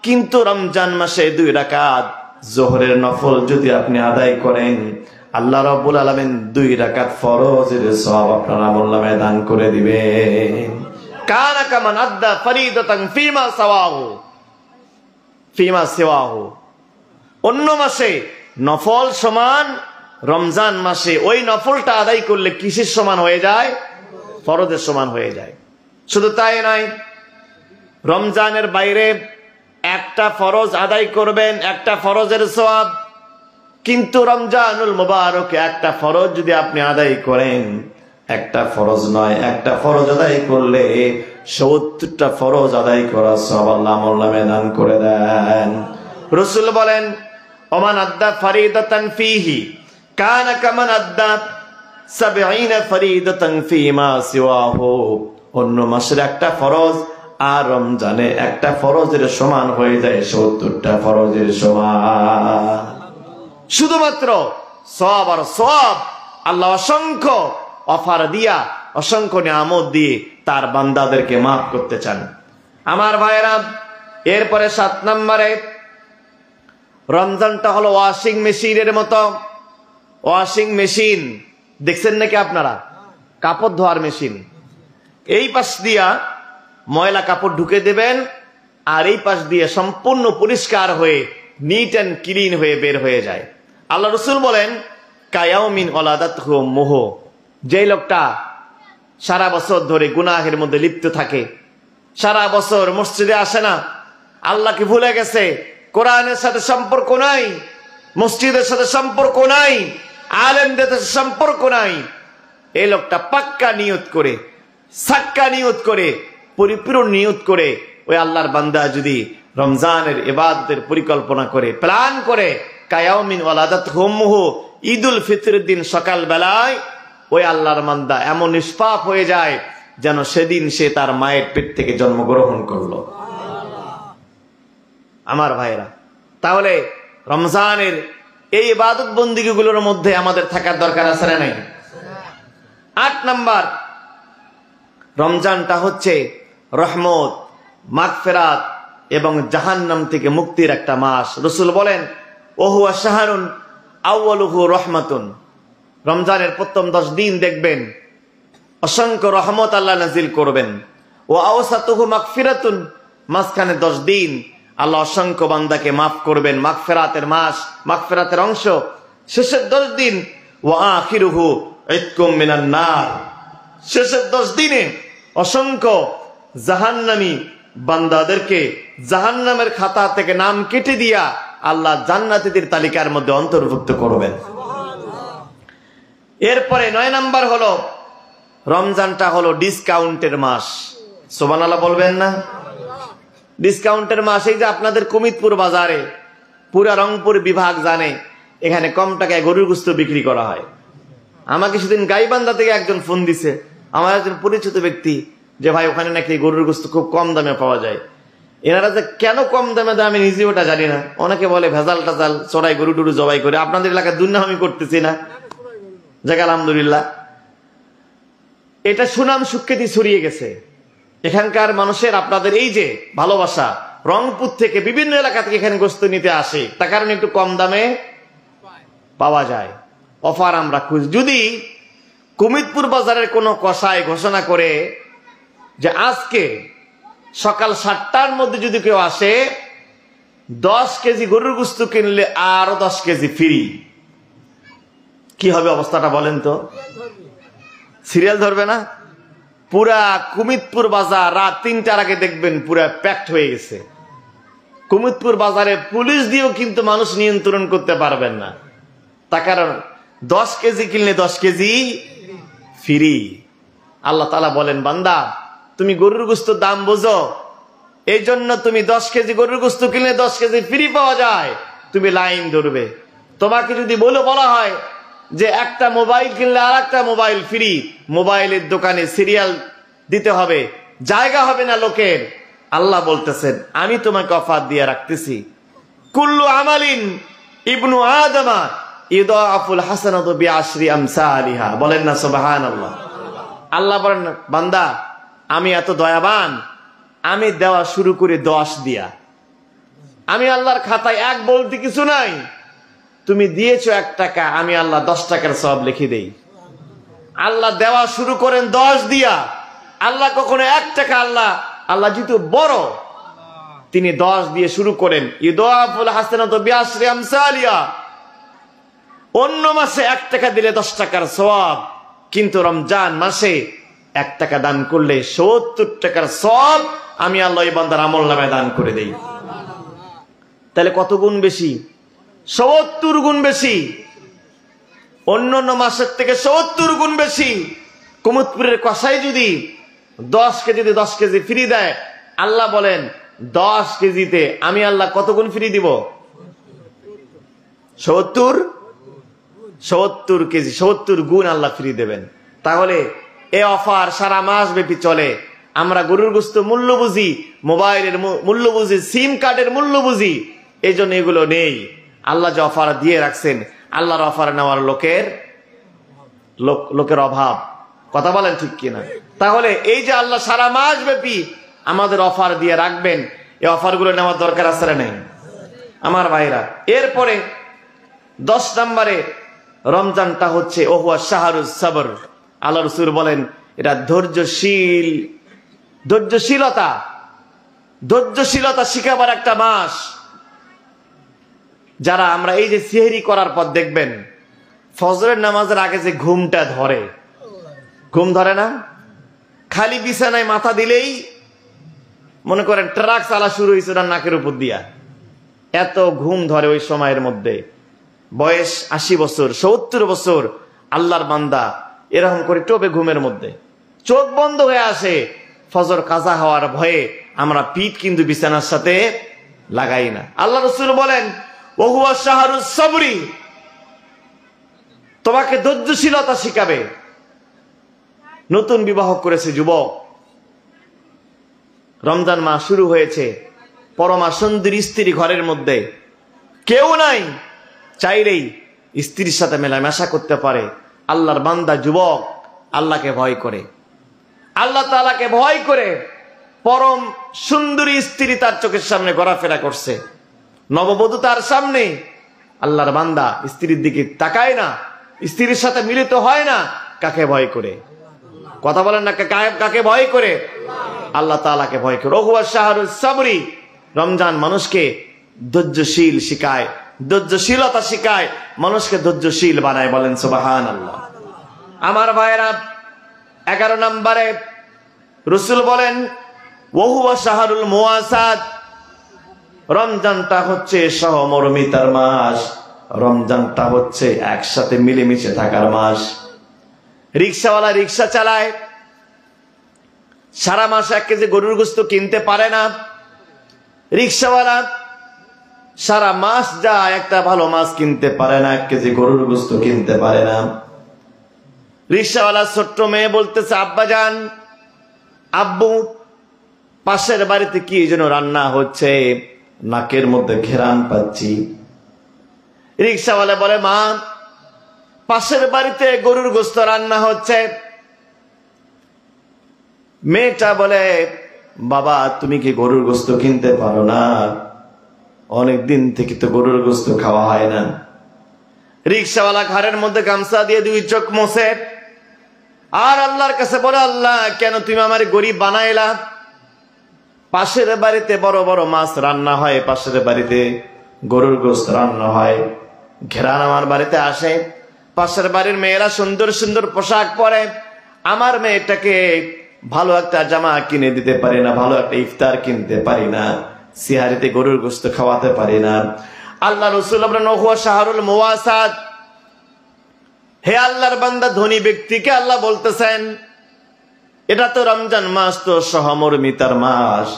কিন্তু রমজান মাসে 2 রাকাত যোহরের নফল যদি আপনি আদায় করেন, আল্লাহ রাব্বুল আলামিন 2 রাকাত ফরজের সওয়াব আপনার আমলনামায় দান করে দিবেন। কানা কামান আদ্দা ফরিদাতান ফীমা সাওয়াহু, ফীমা সিওয়াহু। অন্য মাসে নফল সমান, রমজান মাসে ওই নফলটা আদায় করলে কিসের সমান হয়ে যায়? ফরজের সমান হয়ে যায়। শুধু তাই নয়, রমজানের বাইরে একটা ফরজ আদায় করবেন, একটা ফরজের সওয়াব, কিন্তু রমজানুল মুবারকে একটা ফরজ যদি আপনি আদায় করেন, একটা ফরজ নয়, একটা ফরজ আদায় করলে 70টা ফরজ আদায় করার সওয়াব আল্লাহ আমলনামায় দান করে দেন। রাসূল বলেন, ওমান আদ্দা ফরিদাতান ফীহি কানা কামান আদ্দা 70 ফরিদাতান ফীমা সিওয়াহু। অন্য মাসের একটা ফরজ আর রমজানে একটা ফরজের সমান হয়ে যায় 70টা ফরজের সমান। শুধুমাত্র সওয়াব আর সওয়াব। আল্লাহ অসংখ্য অফার দিয়া, অসংখ্য নিয়ামত দিয়ে তার বান্দাদেরকে মাফ করতে চান। আমার ভাইরা, এরপরে 7 নম্বরে রমজানটা হলো ওয়াশিং মেশিনের মতো। ওয়াশিং মেশিন দেখছেন নাকি আপনারা? কাপড় ধোয়ার মেশিন। এই পাশ দিয়া ময়লা কাপড় ঢুকে দেবেন, আর এই পাশ দিয়ে সম্পূর্ণ পরিষ্কার হয়ে নিট অ্যান্ড ক্লিন হয়ে বের হয়ে যায়। আল্লাহ রাসূল বলেন, কায়াউমিন ওয়ালাদাতহু উম্মুহ। যে লোকটা সারা বছর ধরে গুনাহের মধ্যে লিপ্ত থাকে, সারা বছর মসজিদে আসে না, আল্লাহকে ভুলে গেছে, কোরআনের সাথে সম্পর্ক নাই, মসজিদের সাথে সম্পর্ক নাই, আলেমদের সাথে সম্পর্ক নাই, এই লোকটা পাক্কা নিয়ত করে, সাক্কা নিয়ত করে, পরিপূর্ণ নিয়ত করে ওই আল্লাহর বান্দা যদি রমজানের ইবাদতের পরিকল্পনা করে, প্ল্যান করে, কায়াউমিন ওয়ালাদাতহু উম্মুহু, ঈদুল ফিতরের দিন সকাল বেলায় ওই আল্লাহর বান্দা এমন নিষ্পাপ হয়ে যায় যেন সেদিন সে তার মায়ের পেট থেকে জন্মগ্রহণ করলো। আমার ভাইরা, তাহলে রমজানের এই ইবাদত বন্দেগীগুলোর মধ্যে আমাদের থাকার দরকার আছে না নাই? 8 নাম্বার, রমজানটা হচ্ছে রহমত, মাগফিরাত এবং জাহান্নাম থেকে মুক্তির একটা মাস। রাসূল বলেন, ওহুয়া শাহরুন আউয়ালুহু রহমাতুন। রমজানের প্রথম 10 দিন দেখবেন অসংখ্য রহমত আল্লাহ নাজিল করবেন। ও আওসাতুহু মাগফিরাতুন, মাঝখানে 10 দিন আল্লাহ অসংখ্য বান্দাকে মাফ করবেন, মাগফিরাতের মাস, মাগফিরাতের অংশ। শেষের 10 দিন ওয়া আখিরুহু ইতকুম মিনান নার, শেষের 10 দিনে অসংখ্য জাহান্নামী বান্দাদেরকে জাহান্নামের খাতা থেকে নাম কেটে দিয়া আল্লাহ জান্নাতীদের তালিকার মধ্যে অন্তর্ভুক্ত করবেন। এরপরে 9 নাম্বার হলো রমজানটা হলো ডিসকাউন্টের মাস। সুবহানাল্লাহ বলবেন না? ডিসকাউন্টের মাস। এই যে আপনাদের কুমিতপুর বাজারে পুরা রংপুর বিভাগ জানে এখানে কম টাকায় গরুর গোশত বিক্রি করা হয়। আমাকে সেদিন গাইবান্ধা থেকে একজন ফোন দিছে, আমার একজন পরিচিত ব্যক্তি, যে ভাই ওখানে নাকি গরুর গোশত খুব কম দামে পাওয়া যায়। এনারা যে কেন কম দামে দেয় আমি নিজে ওটা জানি না। অনেকে বলে ভেজাল টাজাল চড়াই গরু টুরু জবাই করে। আপনাদের এলাকায় দুর্নাম আমি করতেছি না, যাক আলহামদুলিল্লাহ। এটা সুনাম সুখ্যাতি ছড়িয়ে গেছে এখানকার মানুষের। আপনাদের এই যে ভালোবাসা, রংপুর থেকে বিভিন্ন এলাকা থেকে এখানে গোশত নিতে আসে, তার কারণে একটু কম দামে পাওয়া যায়। অফার আমরা খুঁজি। যদি কুমিতপুর বাজারের কোনো কসাই ঘোষণা করে যে আজকে সকাল 7টার মধ্যে যদি কেউ আসে 10 কেজি গরুর গোস্ত কিনলে আরো 10 কেজি ফ্রি। কি হবে অবস্থাটা বলেন তো? সিরিয়াল ধরবে না? পুরা কুমিতপুর বাজার রাত 3টার আগে দেখবেন পুরা প্যাকড হয়ে গেছে। কুমিতপুর বাজারে পুলিশ দিয়েও কিন্তু মানুষ নিয়ন্ত্রণ করতে পারবেন না, তার কারণ 10 কেজি কিনলে 10 কেজি ফ্রি। আল্লাহ তাআলা বলেন, বান্দা তুমি গরুর গোস্তের দাম বোঝো, এই জন্য তুমি 10 কেজি গরুর গোস্ত কিনলে 10 কেজি ফ্রি পাওয়া যায়, তুমি লাইন ধরবে। তোমাকে যদি বলা হয় যে একটা মোবাইল কিনলে আর একটা মোবাইল ফ্রি, মোবাইলের দোকানে সিরিয়াল দিতে হবে, জায়গা হবে না লোকের, আল্লাহ বলতেছেন আমি তোমাকে অফার দিয়ে রাখতেছি। কুল্লু আমালিন ইবনু আদমা ইদাফুল হাসানাতু বিআশরি আমসালিহা। বলেন না সুবহানাল্লাহ। আল্লাহ বলেন, বান্দা আমি এত দয়াবান, আমি দেওয়া শুরু করে 10 দিয়া। আমি আল্লাহর খাতায় 1 বলতে কিছু নাই। তুমি দিয়েছো 1 টাকা, আমি আল্লাহ 10 টাকার সওয়াব লিখে দেই। আল্লাহ দেওয়া শুরু করেন 10 দিয়া। আল্লাহ কখনো 1 টাকা, আল্লাহ যেহেতু বড়, তিনি 10 দিয়ে শুরু করেন। ইদাফুল হাসানাতু বিআশরি আমসালিহা। অন্য মাসে 1 টাকা দিলে 10 টাকার সওয়াব, কিন্তু রমজান মাসে 1 টাকা দান করলে 70 টাকার সওয়াব আমি আল্লাহ এই বান্দার আমলনামায় দান করে দেই। তাহলে কত গুণ বেশি? 70 গুণ বেশি। অন্যান্য মাসের থেকে 70 গুণ বেশি। কুমুদপুরের কসাই যদি 10 কেজি ফ্রি দেয়, আল্লাহ বলেন 10 কেজিতে আমি আল্লাহ কত গুণ ফ্রি দিব? 70 কেজি, 70 গুণ আল্লাহ ফ্রি দেবেন। তাহলে এই অফার সারা মাস ব্যাপী চলে। আমরা গরুর গোস্ত মূল্য বুঝি, মোবাইলের মূল্য বুঝি, সিম কার্ডের মূল্য বুঝি, এই জন্য এগুলো নেই। আল্লাহ যে অফার দিয়ে রাখছেন, আল্লাহর অফার নেওয়ার লোকের অভাব। কথা বলেন ঠিক কিনা? তাহলে এই যে আল্লাহ সারা মাস ব্যাপী আমাদের অফার দিয়ে রাখবেন, এই অফারগুলো নেওয়ার দরকার আছে না নেই আমার ভাইরা? এরপরে 10 নম্বরে রমজানটা হচ্ছে ওহুয়া শাহরুস সবর। আল্লাহ রাসূল বলেন এটা ধৈর্যশীলতা শিখাবার একটা মাস। যারা আমরা এই যে সেহরি করার পর দেখবেন ফজরের নামাজের আগে যে ঘুমটা ধরে, ঘুম ধরে না, খালি বিছানায় মাথা দিলেই মনে করেন ট্রাক চালা শুরু হয়েছে ওনার নাকের উপর দিয়া, এত ঘুম ধরে ওই সময়ের মধ্যে। বয়স 80 বছর 70 বছর আল্লাহর বান্দা এরকম করে টোবে ঘুমের মধ্যে, চোখ বন্ধ হয়ে আসে। ফজর কাজা হওয়ার ভয়ে আমরা পিঠ কিন্তু বিছানার সাথে লাগাই না। আল্লাহ রাসূল বলেন ওহুয়া শাহরুস সবরি, তোমাকে ধৈর্যশীলতা শিখাবে। নতুন বিবাহ করেছে যুবক, রমজান মাস শুরু হয়েছে, পরমা সুন্দরী স্ত্রী ঘরের মধ্যে, কেউ নাই, চাইলেই স্ত্রীর সাথে মেলামেশা করতে পারে। আল্লাহর বান্দা যুবক আল্লাহকে ভয় করে, আল্লাহ তাআলাকে ভয় করে পরম সুন্দরী স্ত্রী তার চোখের সামনে ঘোরাফেরা করছে, নববধূ তার সামনে। আল্লাহর বান্দা স্ত্রীর দিকে তাকায় না, স্ত্রীর সাথে মিলিত হয় না। কাকে ভয় করে? কথা বলেন না, কাকে ভয় করে? আল্লাহ তাআলাকে ভয় করে। ওহুয়া শাহরুস সবরি। রমজান মানুষকে ধৈর্যশীল শিখায়, ধৈর্যশীলতা শিখায়, মানুষকে ধৈর্যশীল বানায়। বলেন সুবহানাল্লাহ। আমার ভাইয়েরা, 11 নম্বরে রাসূল বলেন ওহুয়া শাহরুল মুওয়াসাত। রমজানটা হচ্ছে সহমর্মিতার মাস, রমজানটা হচ্ছে একসাথে মিলেমিশে থাকার মাস। রিক্সাওয়ালা রিক্সা চালায়, সারা মাস 1 কেজি গরুর গোস্ত কিনতে পারে না। রিক্সাওয়ালা সারা মাস যায়, একটা ভালো মাছ কিনতে পারে না, 1 কেজি গরুর গোস্ত কিনতে পারে না। রিক্সাওয়ালা ছোট্ট মেয়ে বলতেছে, আব্বাজান, আব্বু, পাশের বাড়িতে কি যেন রান্না হচ্ছে, নাকের মধ্যে ঘেরান পাচ্ছি। রিক্সাওয়ালা বলে, মা, পাশের বাড়িতে গরুর গোস্ত রান্না হচ্ছে। মেয়েটা বলে, বাবা, তুমি কি গরুর গোস্ত কিনতে পারো না? অনেক দিন থেকে তো গরুর গোস্ত খাওয়া হয় না। রিক্সাওয়ালা ঘরের মধ্যে গামছা দিয়ে 2 চোখ মোছে আর আল্লাহর কাছে বলে, আল্লাহ, কেন তুমি আমার গরিব বানাইলা? পাশের বাড়িতে বড় বড় মাছ রান্না হয়, পাশের বাড়িতে গরুর গোশত রান্না হয়, ঘেরান আমার বাড়িতে আসে। পাশের বাড়ির মেয়েরা সুন্দর সুন্দর পোশাক পরে, আমার মেয়েটাকে ভালো একটা জামা কিনে দিতে পারি না, ভালো একটা ইফতার কিনতে পারি না, সিহারিতে গরুর গোশত খাওয়াতে পারি না। আল্লাহ রাসূল বলেন ওয়া শাহরুল মুওয়াসাত, হে আল্লাহর বান্দা, ধনী ব্যক্তিকে আল্লাহ বলতেছেন এটা তো রমজান মাস, তো সহমর্মিতার মাস।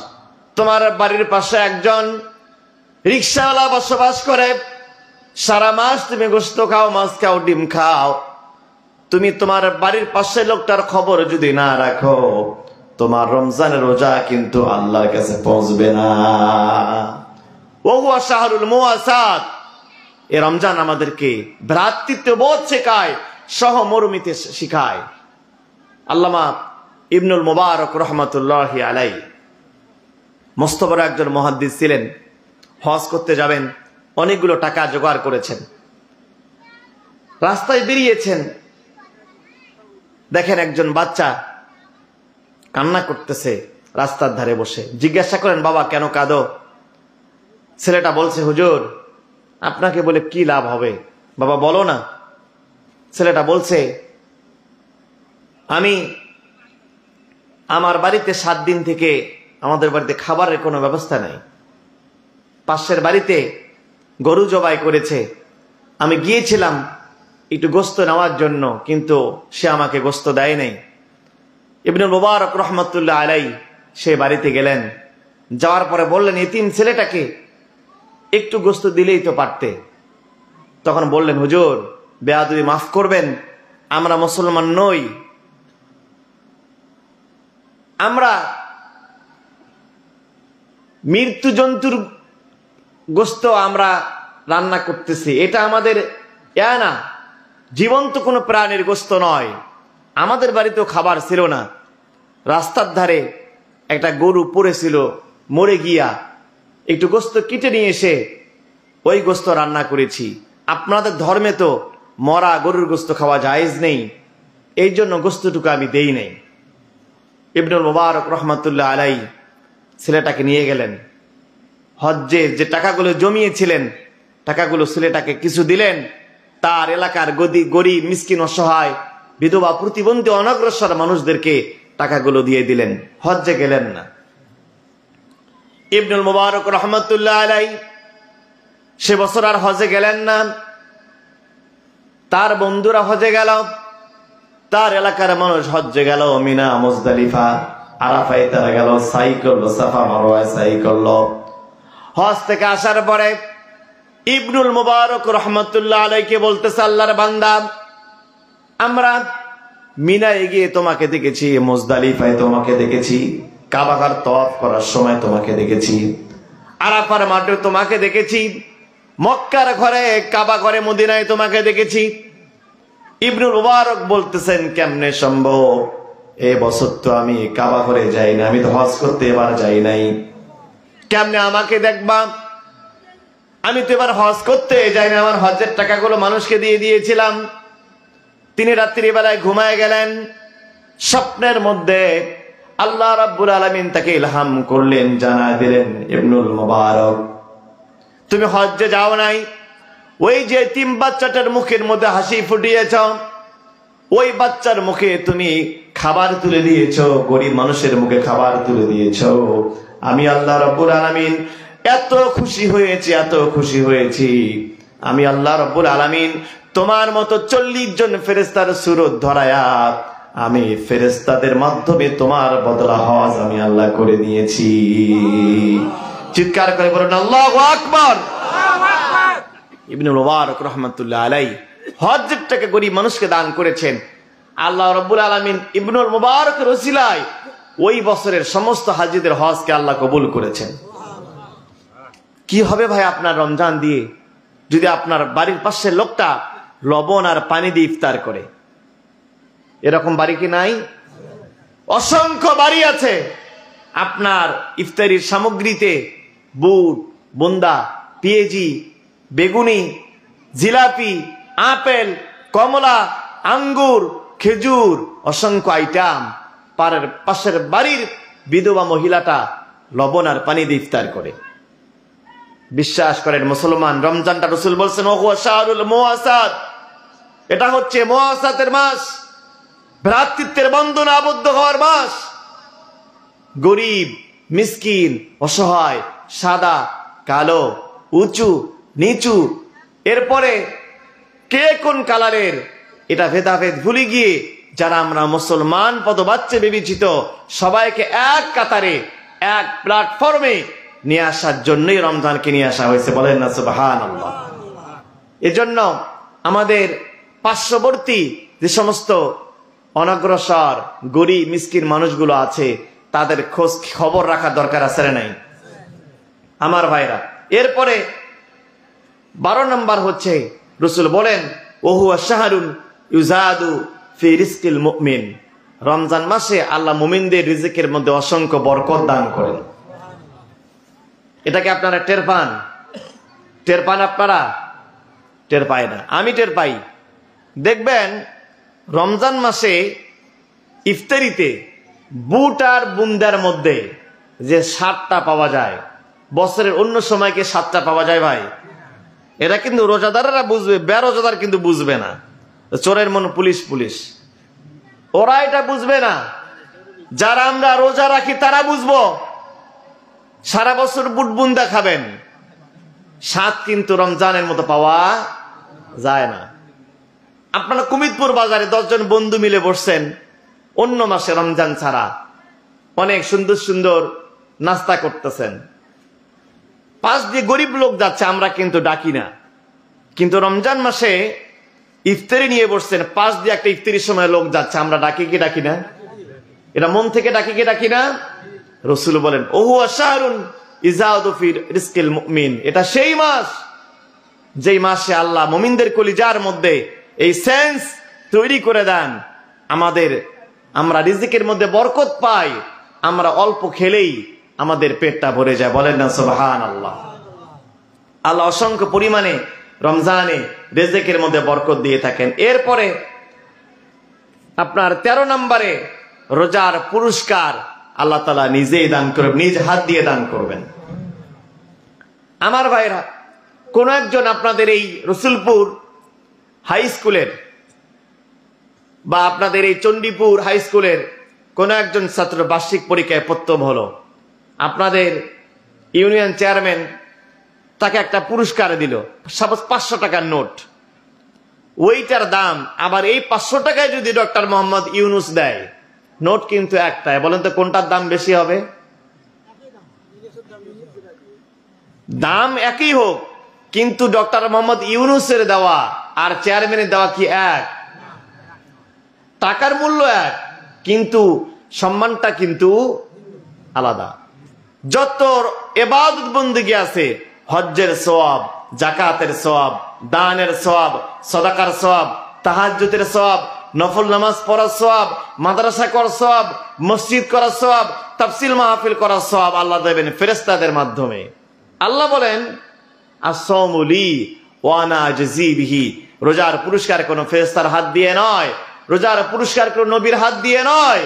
তোমার বাড়ির পাশে একজন রিকশাওয়ালা বসবাস করে, সারা মাস তুমি গোশত খাও, মাছ খাও, ডিম খাও, তুমি তোমার বাড়ির পাশে লোকটার খবর যদি না রাখো, তোমার রমজানের রোজা কিন্তু আল্লাহর কাছে পৌঁছবে না। ওয়া শাহরুল মুওয়াসাত, এই রমজান আমাদেরকে ভ্রাতৃত্ববোধ শেখায়, সহমর্মিতা শেখায়। আল্লামা ইবনুল মুবারক রহমাতুল্লাহি আলাইহি মস্ত বড় একজন মুহাদ্দিস ছিলেন। হজ করতে যাবেন, অনেকগুলো টাকা জোগাড় করেছেন, রাস্তায় বেরিয়েছেন, দেখেন একজন বাচ্চা কান্না করতেছে রাস্তার ধারে বসে। জিজ্ঞাসা করেন, বাবা কেন কাঁদো? ছেলেটা বলছে, হুজুর আপনাকে বলে কি লাভ হবে, বাবা বলো না। ছেলেটা বলছে, আমি আমার বাড়িতে 7 দিন থেকে আমাদের বাড়িতে খাবারের কোনো ব্যবস্থা নাই, পাশের বাড়িতে গরু জবাই করেছে, আমি গিয়েছিলাম একটু গোশত নেওয়ার জন্য, কিন্তু সে আমাকে গোশত দেয় নাই। ইবনুল মুবারক রহমাতুল্লাহ আলাইহি সে বাড়িতে গেলেন, যাওয়ার পরে বললেন, এতিম ছেলেটাকে একটু গোশত দিলেই তো পারতে। তখন বললেন, হুজুর বেয়াদবি মাফ করবেন, আমরা মুসলমান নই, আমরা মৃত্যু জন্তুর গোশত আমরা রান্না করতেছি, এটা আমাদের না, জীবন্ত কোনো প্রাণীর গোশত নয়। আমাদের বাড়িতেও খাবার ছিল না, রাস্তার ধারে একটা গরু পড়েছিল, মরে গিয়া একটু গোশত কেটে নিয়ে এসে ওই গোশত রান্না করেছি। আপনাদের ধর্মে তো মরা গরুর গোশত খাওয়া জায়েজ নেই, এই জন্য গোশতটুকু আমি দেই নাই। ইবনুল মুবারক রহমাতুল্লাহ আলাইহি ছেলেটাকে নিয়ে গেলেন, হজ্জে যে টাকাগুলো জমিয়েছিলেন টাকাগুলো ছেলেটাকে কিছু দিলেন, তার এলাকার গরিব মিসকিন অসহায় বিধবা প্রতিবন্ধী অনগ্রসর মানুষদেরকে টাকাগুলো দিয়ে দিলেন, হজ্জে গেলেন না। ইবনুল মুবারক রহমাতুল্লাহ আলাইহি সে বছর আর হজে গেলেন না। তার বন্ধুরা হজে গেল, তার এলাকার মানুষ হজ্জে গেল, মিনা মুজদালিফা আরাফায় তারা গেল, সাই করলো, সাফা মারওয়ায় সাই করলো। হজ থেকে আসার পরে ইবনুল মুবারক রহমাতুল্লাহ আলাইহিকে বলতেছে, আল্লাহর বান্দা, আমরা মিনায় গিয়ে তোমাকে দেখেছি, মুজদালিফায় তোমাকে দেখেছি, কাবা ঘর তওয়াফ করার সময় তোমাকে দেখেছি, আরাফার মাঠে তোমাকে দেখেছি, মক্কার ঘরে কাবা ঘরে মদিনায় তোমাকে দেখেছি। ইবনুল মুবারক বলতেছেন, কেমনে সম্ভব, এ বছর তো আমি কাবা ঘরে যাই না, আমি তো হজ করতে এবার যাই নাই, কেমনে আমাকে দেখবা? আমি তো এবার হজ করতে যাই না, আমার হজের টাকাগুলো মানুষকে দিয়ে দিয়েছিলাম। তিনি রাত্রি বেলায় ঘুমায় গেলেন, স্বপ্নের মধ্যে আল্লাহ রাব্বুল আলামিন তাকে ইলহাম করলেন, জানা দিলেন, ইবনুল মুবারক তুমি হজ্জে যাও নাই, ওই যে এতিম বাচ্চাটার মুখের মধ্যে হাসি ফুটিয়েছ, ওই বাচ্চার মুখে তুমি খাবার তুলে দিয়েছ, গরিব মানুষের মুখে খাবার তুলে দিয়েছ। আমি আল্লাহ রাব্বুল আলামিন এত খুশি হয়েছি, এত খুশি হয়েছি, আমি আল্লাহ রাব্বুল আলামিন তোমার মতো 40 জন ফেরেশতার সুরত ধরায়া আমি ফেরেশতাদের মাধ্যমে তোমার বদলা হজ আমি আল্লাহ করে দিয়েছি। চিৎকার করে বলুন আল্লাহু আকবার। ইবনুল মুবারক রাহমাতুল্লাহ আলাইহি হজ্জের টাকা গরিব মানুষকে দান করেছেন। আল্লাহ রাব্বুল আলামিন ইবনুল মুবারকের ওসিলায় ওই বছরের সমস্ত হাজীদের হজকে আল্লাহ কবুল করেছেন। কি হবে ভাই আপনার রমজান দিয়ে যদি আপনার বাড়ির পাশের লোকটা লবণ আর পানি দিয়ে ইফতার করে? এরকম বাড়ি কি নাই? অসংখ্য বাড়ি আছে। আপনার ইফতারির সামগ্রীতে বুট, বুন্দা, পেঁয়াজি, বেগুনি, জিলাপি, আপেল, কমলা, আঙ্গুর, খেজুর, অসংখ্য আইটেম। পাশের বাড়ির বিধবা মহিলাটা লবণ আর পানি দিয়ে ইফতার করে। বিশ্বাস করেন মুসলমান, রমজানটা রাসূল বলছেন ওহুয়া শাহরুল মুওয়াসাত, এটা হচ্ছে মুওয়াসাতের মাস, ভ্রাতৃত্বের বন্ধনে আবদ্ধ হওয়ার মাস। গরিব, মিসকিন, অসহায়, সাদা, কালো, উঁচু, নিচু, এরপরে কে কোন কালারের, এটা ভেদাভেদ ভুলে গিয়ে যারা আমরা মুসলমান পদবাচ্যে বিবেচিত, সবাইকে এক কাতারে এক প্ল্যাটফর্মে নিয়ে আসার জন্যই রমজানকে নিয়ে আসা হয়েছে। বলেন না সুবহানাল্লাহ। এজন্য আমাদের পার্শ্ববর্তী যে সমস্ত অনগ্রসর গরিব মিসকিন মানুষগুলো আছে তাদের খোঁজ খবর রাখার দরকার আছে না নাই আমার ভাইরা। এরপরে 12 নম্বর হচ্ছে রাসূল বলেন ওহুয়া শাহরুন ইউজাদু ফি রিজকিল মুমিন, রমজান মাসে আল্লাহ মুমিনদের রিজিকের মধ্যে অসংখ্য বরকত দান করেন। এটাকে আপনারা টের পান? টের পান আপনারা? টের পায় না, আমি টের পাই। দেখবেন রমজান মাসে ইফতারিতে বুট আর বুন্দার মধ্যে যে 7টা পাওয়া যায়, বছরের অন্য সময়কে 7টা পাওয়া যায় ভাই। এটা কিন্তু রোজাদাররা বুঝবে, বেরোজাদার কিন্তু বুঝবে না। চোরের মন পুলিশ পুলিশ, ওরা এটা বুঝবে না। যারা আমরা রোজা রাখি তারা বুঝবো। সারা বছর বুট বুন্দা খাবেন, স্বাদ কিন্তু রমজানের মতো পাওয়া যায় না। আপনারা কুমিদপুর বাজারে 10 জন বন্ধু মিলে বসছেন, অন্য মাসে রমজান ছাড়া অনেক সুন্দর সুন্দর নাস্তা করতেছেন, পাশ দিয়ে গরিব লোক যাচ্ছে, আমরা কিন্তু ডাকি না। কিন্তু রমজান মাসে ইফতারি নিয়ে বসছেন, পাশ দিয়ে একটা ইফতারির সময় লোক যাচ্ছে, আমরা ডাকি কি ডাকি না? এটা মন থেকে ডাকি কি ডাকি না? রাসূল বলেন ওহুয়া শাহরুন ইজাদু ফি রিজকিল মুমিন, এটা সেই মাস যেই মাসে আল্লাহ মুমিনদের কলিজার মধ্যে এই সেন্স তৈরি করে দেন, আমরা রিজিকের মধ্যে বরকত পাই, আমরা অল্প খেলেই আমাদের পেটটা ভরে যায়। বলেন না সুবহানাল্লাহ। আল্লাহ অসংখ্য পরিমাণে রমজানে রিজিকের মধ্যে বরকত দিয়ে থাকেন। এরপরে আপনার 13 নম্বরে রোজার পুরস্কার আল্লাহ তাআলা নিজেই দান করবেন, নিজ হাত দিয়ে দান করবেন। আমার ভাইরা, কোন একজন আপনাদের এই রসুলপুর হাই স্কুলের বা আপনাদের এই চণ্ডীপুর হাই স্কুলের কোন একজন ছাত্র বার্ষিক পরীক্ষায় প্রথম হলো, আপনাদের ইউনিয়ন চেয়ারম্যান তাকে একটা পুরস্কার দিল, সাপোজ 500 টাকার নোট। ওইটার দাম আবার এই 500 টাকায় যদি ডক্টর মোহাম্মদ ইউনুস দেয়, নোট কিন্তু একটাই, বলেন তো কোনটার দাম বেশি হবে? দাম একই হোক, কিন্তু ডক্টর মোহাম্মদ ইউনুসের দেওয়া আর চেয়ারম্যানের দেওয়া কি এক? টাকার মূল্য এক, কিন্তু সম্মানটা কিন্তু আলাদা। যত ইবাদত বন্দেগী আছে, হজ্জের সওয়াব, যাকাতের সওয়াব, দানের সওয়াব, সাদাকার সওয়াব, তাহাজ্জুদের সওয়াব, নফল নামাজ পড়ার সওয়াব, মাদ্রাসা করার সওয়াব, মসজিদ করার সওয়াব, তাফসীর মাহফিল করার সওয়াব আল্লাহ দেবেন ফেরেশতাদের মাধ্যমে। আল্লাহ বলেন আস-সাওমু লি ওয়া আনা আজজি বিহি, রোজার পুরস্কার কোন ফেরেশতার হাত দিয়ে নয়, রোজার পুরস্কার কোন নবীর হাত দিয়ে নয়,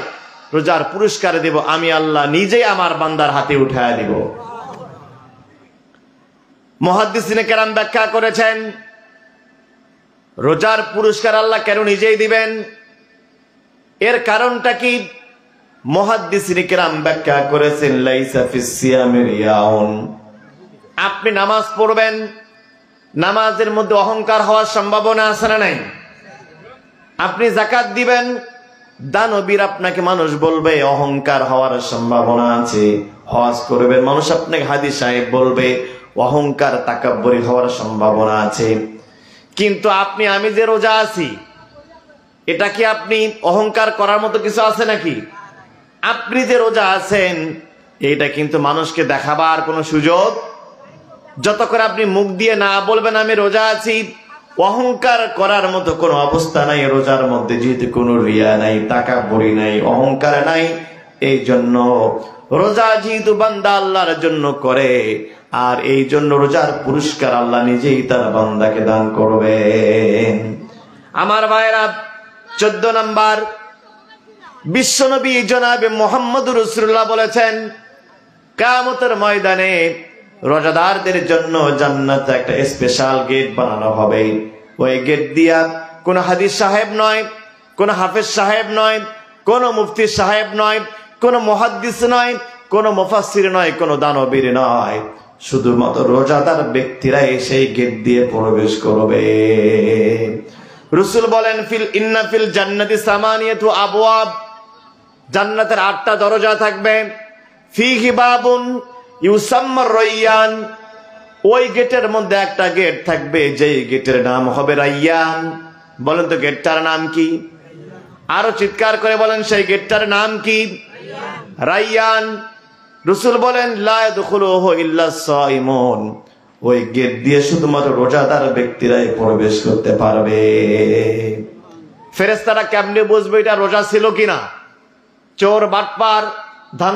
রোজার পুরস্কার দেব আমি আল্লাহ নিজেই আমার বান্দার হাতে উঠায় দিব। মুহাদ্দিসিনে কেরাম ব্যাখ্যা করেছেন রোজার পুরস্কার আল্লাহ কেন নিজেই দিবেন, এর কারণটা কি? মুহাদ্দিসিনে কেরাম ব্যাখ্যা করেছেন লাইসা ফিস সিয়ামি রিয়াউন, আপনি নামাজ পড়বেন, নামাজের মধ্যে অহংকার হওয়ার সম্ভাবনা আছে না নাই? আপনি যাকাত দিবেন, দানবীর আপনাকে মানুষ বলবে অহংকার হওয়ার সম্ভাবনা আছে। হজ করবেন, মানুষ আপনাকে হাদি সাহেব বলবে অহংকার তাকাব্বুরি হওয়ার সম্ভাবনা আছে। কিন্তু আমি যে রোজা আছি, এটা কি আপনি অহংকার করার মতো কিছু আছে নাকি? আপনি যে রোজা আছেন এটা কিন্তু মানুষকে দেখাবার কোনো সুযোগ, যত করে আপনি মুখ দিয়ে না বলবেন আমি রোজা আছি, অহংকার করার মতো কোনো অবস্থা নাই রোজার মধ্যে, যেহেতু কোনো রিয়া নাই, তাকাব্বুরি নাই, অহংকার নাই। এই জন্য রোজা যেহেতু বান্দা আল্লাহর জন্য করে, আর এই জন্য রোজার পুরস্কার আল্লাহ নিজেই তার বান্দাকে দান করবেন। আমার ভাইরা, 14 নম্বর, বিশ্বনবী জনাবে মুহাম্মদুর রাসূলুল্লাহ বলেছেন কিয়ামতের ময়দানে রোজাদারদের জন্য জান্নাতে একটা স্পেশাল গেট বানানো হবে। ওই গেট দিয়া কোন হাদিস সাহেব নয়, কোন হাফেজ সাহেব নয়, কোন মুফতি সাহেব নয়, কোন মুহাদ্দিস নয়, কোন মুফাসসির নয়, কোন দানবীর নয়, শুধুমাত্র রোজাদার ব্যক্তিরাই সেই গেট দিয়ে প্রবেশ করবে। রাসূল বলেন ইন্না ফিল জান্নাতি সামানিয়াতু আবওয়াব, জান্নাতের 8টা দরজা থাকবে। ফীহি বাবুন ইউসাম্মা রায়্যান, ওই গেটের মধ্যে একটা গেট থাকবে, যেই গেটের নাম হবে রায়্যান। বলেন তো গেটটার নাম কি? আরো চিৎকার করে বলেন, সেই গেটটার নাম কি? রায়্যান। রাসূল বলেন লা ইয়াদখুলুহু ইল্লা সাইমুন, ওই গেট দিয়ে শুধুমাত্র রোজাদার ব্যক্তিরাই প্রবেশ করতে পারবে। ফেরেশতারা কেমনে বুঝবে এটা রোজা ছিল কিনা? চোর, বাটপার, ধান